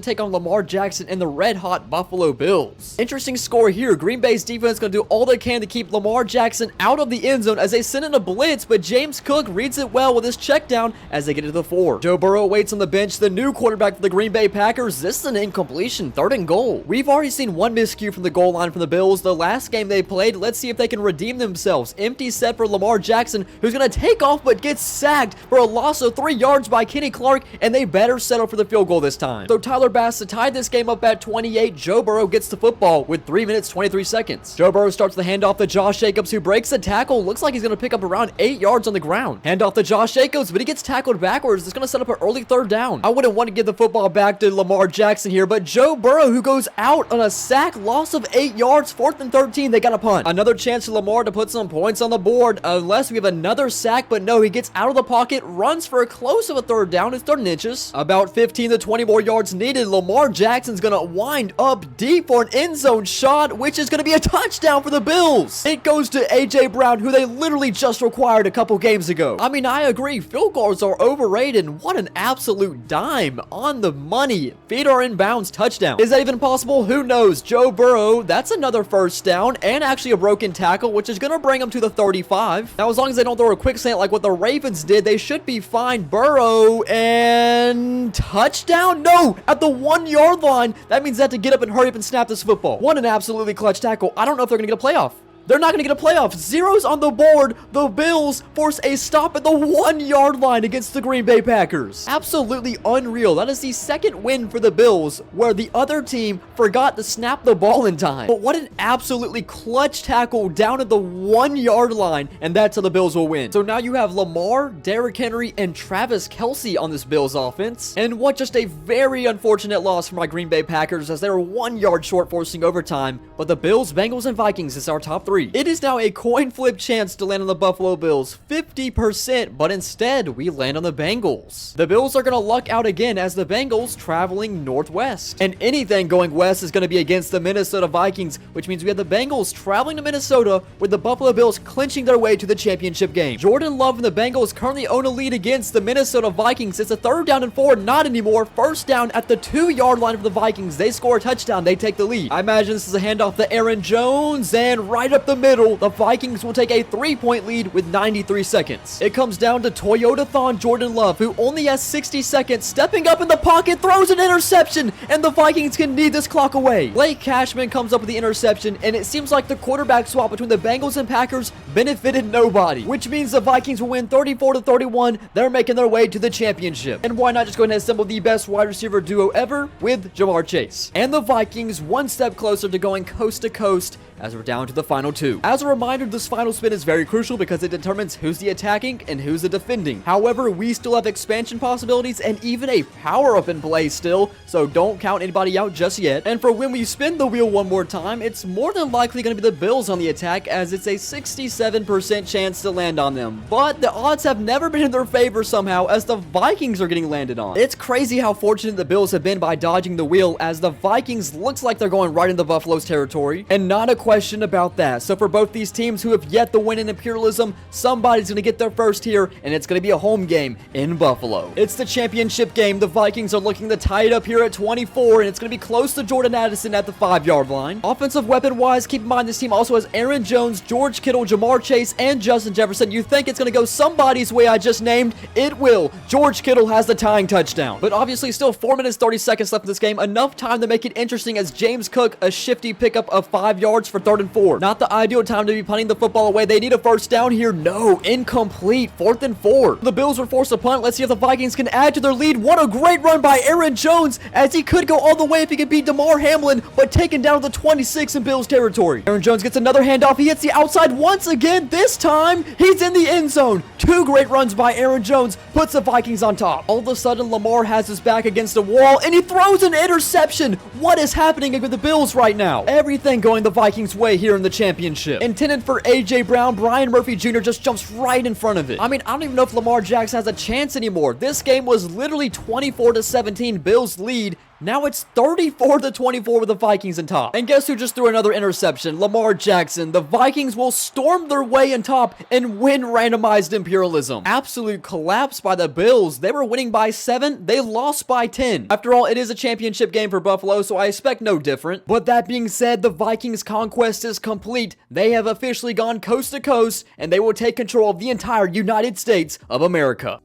take on Lamar Jackson and the red-hot Buffalo Bills. Interesting score here. Green Bay's defense is going to do all they can to keep Lamar Jackson out of the end zone as they send in a blitz, but James Cook reads it well with his check down as they get to the 4. Joe Burrow waits on the bench, the new quarterback for the Green Bay Packers. This is an incompletion, 3rd and goal. We've already seen one miscue from the goal line from the Bills the last game they played. Let's see if they can redeem themselves. Empty set for Lamar Jackson, who's going to take off but gets sacked for a loss of 3 yards by Kenny Clark, and they better settle for the field goal this time. So Tyler Bass tied this game up at 28. Joe Burrow gets the football with 3 minutes 23 seconds. Joe Burrow starts the handoff to Josh Jacobs, who breaks the tackle. Looks like he's going to pick up around 8 yards on the ground. Handoff to Josh Jacobs, but he gets tackled backwards. It's going to set up an early 3rd down. I wouldn't want to give the football back to Lamar Jackson here, but Joe Burrow, who goes out on a sack, loss of 8 yards, 4th and 13. They got a punt. Another chance for Lamar to put some points on the board, unless we have another sack, but no, he gets out of the pocket, runs for a close of a 3rd down. It's 3rd and inches. About 15 to 20 more yards needed. Lamar Jackson's going to wind up deep for an end zone shot, which is going to be a touchdown for the Bills. It goes to A.J. Brown, who they literally just acquired a couple games ago. I mean, I agree. Field goals are overrated. What an absolute dime on the money. Feet are in bounds, touchdown. Is that even possible? Who knows? Joe Burrow, that's another 1st down and actually a broken tackle, which is going to bring him to the 35. Now, as long as they don't throw a quick slant like what the Ravens did, they should be fine. Burrow and touchdown? No, at the 1-yard line. That means they have to get up and hurry up and snap this football. What an absolutely clutch tackle. I don't know if they're going to get a playoff. They're not going to get a playoff. Zeros on the board. The Bills force a stop at the 1-yard line against the Green Bay Packers. Absolutely unreal. That is the 2nd win for the Bills where the other team forgot to snap the ball in time. But what an absolutely clutch tackle down at the 1-yard line, and that's how the Bills will win. So now you have Lamar, Derrick Henry, and Travis Kelce on this Bills offense. And what just a very unfortunate loss for my Green Bay Packers as they were 1 yard short forcing overtime. But the Bills, Bengals, and Vikings is our top 3. It is now a coin flip chance to land on the Buffalo Bills, 50%, but instead we land on the Bengals. The Bills are going to luck out again as the Bengals traveling northwest. And anything going west is going to be against the Minnesota Vikings, which means we have the Bengals traveling to Minnesota with the Buffalo Bills clinching their way to the championship game. Jordan Love and the Bengals currently own a lead against the Minnesota Vikings. It's a 3rd down and 4, not anymore. 1st down at the 2-yard line for the Vikings. They score a touchdown. They take the lead. I imagine this is a handoff to Aaron Jones, and right up up the middle, the Vikings will take a 3-point lead with 93 seconds. It comes down to Toyotathon Jordan Love, who only has 60 seconds, stepping up in the pocket, throws an interception, and the Vikings can knee this clock away. Blake Cashman comes up with the interception, and it seems like the quarterback swap between the Bengals and Packers benefited nobody, which means the Vikings will win 34-31. They're making their way to the championship. And why not just go ahead and assemble the best wide receiver duo ever with Jamar Chase? And the Vikings one step closer to going coast to coast as we're down to the final two. As a reminder, this final spin is very crucial because it determines who's the attacking and who's the defending. However, we still have expansion possibilities and even a power-up in play still, so don't count anybody out just yet. And for when we spin the wheel one more time, it's more than likely going to be the Bills on the attack, as it's a 67% chance to land on them. But the odds have never been in their favor somehow, as the Vikings are getting landed on. It's crazy how fortunate the Bills have been by dodging the wheel, as the Vikings looks like they're going right into Buffalo's territory, and not a question about that. So for both these teams who have yet to win in Imperialism, somebody's going to get their first here, and it's going to be a home game in Buffalo. It's the championship game. The Vikings are looking to tie it up here at 24, and it's going to be close to Jordan Addison at the 5-yard line. Offensive weapon-wise, keep in mind this team also has Aaron Jones, George Kittle, Jamar Chase, and Justin Jefferson. You think it's going to go somebody's way I just named? It will. George Kittle has the tying touchdown. But obviously still 4 minutes 30 seconds left in this game. Enough time to make it interesting, as James Cook, a shifty pickup of 5 yards for 3rd and 4. Not the ideal time to be punting the football away. They need a first down here. No, incomplete. 4th and 4. The Bills were forced to punt. Let's see if the Vikings can add to their lead. What a great run by Aaron Jones, as he could go all the way if he could beat DeMar Hamlin, but taken down to the 26 in Bills territory. Aaron Jones gets another handoff. He hits the outside once again. This time, he's in the end zone. 2 great runs by Aaron Jones puts the Vikings on top. All of a sudden, Lamar has his back against a wall, and he throws an interception. What is happening with the Bills right now? Everything going the Vikings' way here in the championship. Intended for A.J. Brown, Brian Murphy Jr. just jumps right in front of it. I mean, I don't even know if Lamar Jackson has a chance anymore. This game was literally 24-17 Bills lead. Now it's 34-24 with the Vikings in top. And guess who just threw another interception? Lamar Jackson. The Vikings will storm their way in top and win randomized Imperialism. Absolute collapse by the Bills. They were winning by 7. They lost by 10. After all, it is a championship game for Buffalo, so I expect no different. But that being said, the Vikings' conquest is complete. They have officially gone coast to coast, and they will take control of the entire United States of America.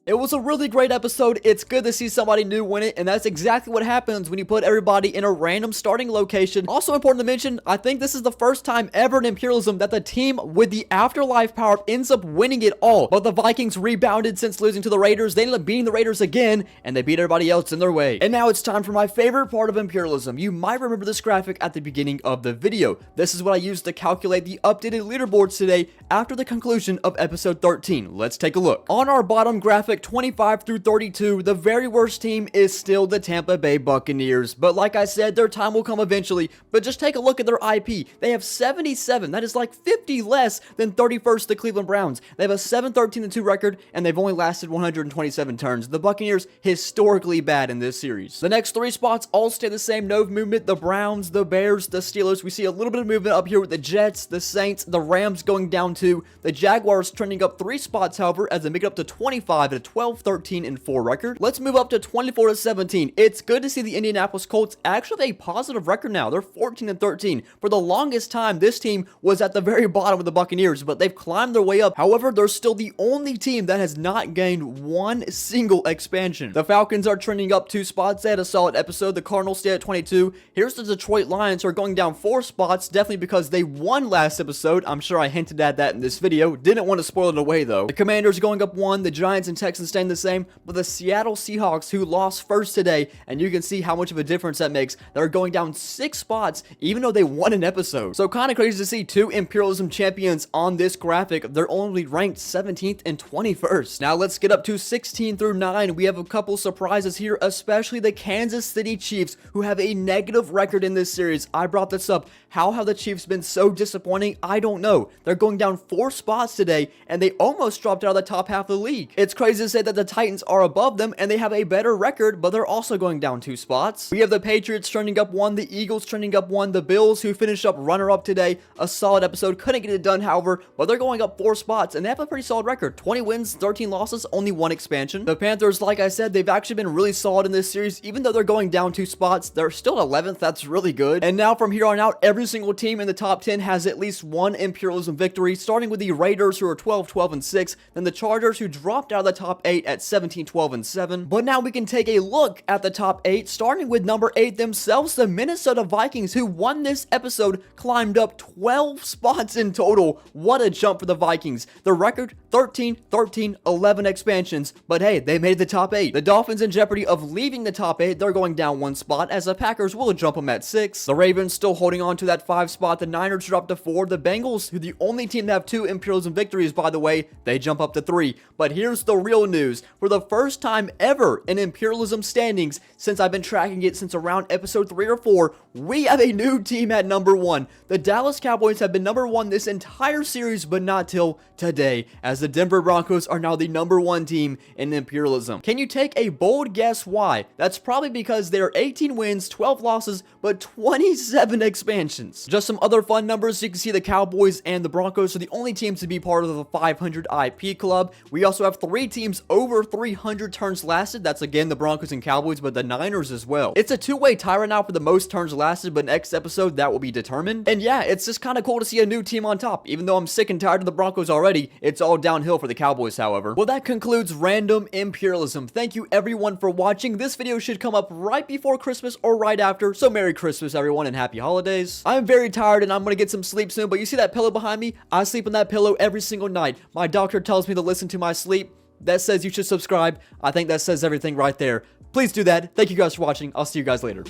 It was a really great episode. It's good to see somebody new win it, and that's exactly what happens when you put everybody in a random starting location. Also important to mention, I think this is the first time ever in Imperialism that the team with the Afterlife power ends up winning it all. But the Vikings rebounded since losing to the Raiders. They ended up beating the Raiders again, and they beat everybody else in their way. And now it's time for my favorite part of Imperialism. You might remember this graphic at the beginning of the video. This is what I used to calculate the updated leaderboards today after the conclusion of episode 13. Let's take a look. On our bottom graphic, 25 through 32, the very worst team is still the Tampa Bay Buccaneers. But like I said, their time will come eventually. But just take a look at their IP. They have 77. That is like 50 less than 31st, the Cleveland Browns. They have a 7-13-2 record, and they've only lasted 127 turns. The Buccaneers, historically bad in this series. The next 3 spots all stay the same. No movement. The Browns, the Bears, the Steelers. We see a little bit of movement up here with the Jets, the Saints, the Rams going down 2. The Jaguars trending up 3 spots, however, as they make it up to 25 at a 12-13-4 record. Let's move up to 24-17. It's good to see the Indianapolis Colts actually have a positive record now. They're 14-13. For the longest time, this team was at the very bottom of the Buccaneers, but they've climbed their way up. However, they're still the only team that has not gained one single expansion. The Falcons are trending up 2 spots. They had a solid episode. The Cardinals stay at 22. Here's the Detroit Lions, who are going down 4 spots, definitely because they won last episode. I'm sure I hinted at that in this video. Didn't want to spoil it away, though. The Commanders going up 1. The Giants and Texans staying the same, but the Seattle Seahawks, who lost first today, and you can see how much of a difference that makes, they're going down 6 spots, even though they won an episode. So kind of crazy to see 2 Imperialism champions on this graphic. They're only ranked 17th and 21st. Now let's get up to 16 through 9. We have a couple surprises here, especially the Kansas City Chiefs, who have a negative record in this series. I brought this up. How have the Chiefs been so disappointing? I don't know. They're going down 4 spots today, and they almost dropped out of the top half of the league. It's crazy to say that the Titans are above them and they have a better record, but they're also going down 2 spots. We have the Patriots trending up 1, the Eagles trending up 1, the Bills, who finished up runner-up today. A solid episode, couldn't get it done, however, but they're going up 4 spots, and they have a pretty solid record. 20 wins, 13 losses, only 1 expansion. The Panthers, like I said, they've actually been really solid in this series. Even though they're going down 2 spots, they're still 11th. That's really good. And now from here on out, every single team in the top 10 has at least 1 Imperialism victory, starting with the Raiders, who are 12-12-6, then the Chargers, who dropped out of the top 8 at 17-12-7. But now we can take a look at the top 8, starting with number 8 themselves, the Minnesota Vikings, who won this episode, climbed up 12 spots in total. What a jump for the Vikings. The record, 13-13-11 expansions, but hey, they made the top 8. The Dolphins in jeopardy of leaving the top 8. They're going down 1 spot, as the Packers will jump them at 6. The Ravens still holding on to that 5 spot. The Niners dropped to 4. The Bengals, who the only team to have 2 Imperialism victories, by the way, they jump up to 3. But here's the real news. For the first time ever in Imperialism standings, since I've been tracking it since around episode 3 or 4, we have a new team at number 1. The Dallas Cowboys have been number 1 this entire series, but not till today, as the Denver Broncos are now the number 1 team in Imperialism. Can you take a bold guess why? That's probably because they're 18 wins, 12 losses, but 27 expansions. Just some other fun numbers. You can see the Cowboys and the Broncos are the only teams to be part of the 500 IP club. We also have 3 teams over 300 turns lasted. That's again the Broncos and Cowboys, but the Niners as well. It's a 2-way tie right now for the most turns lasted, but next episode that will be determined. And yeah, it's just kind of cool to see a new team on top. Even though I'm sick and tired of the Broncos already, it's all downhill for the Cowboys, however. Well, that concludes Random Imperialism. Thank you everyone for watching. This video should come up right before Christmas or right after, so Merry Christmas everyone and Happy Holidays. I'm very tired and I'm gonna get some sleep soon, but you see that pillow behind me? I sleep on that pillow every single night. My doctor tells me to listen to my sleep. That says you should subscribe. I think that says everything right there. Please do that. Thank you guys for watching. I'll see you guys later.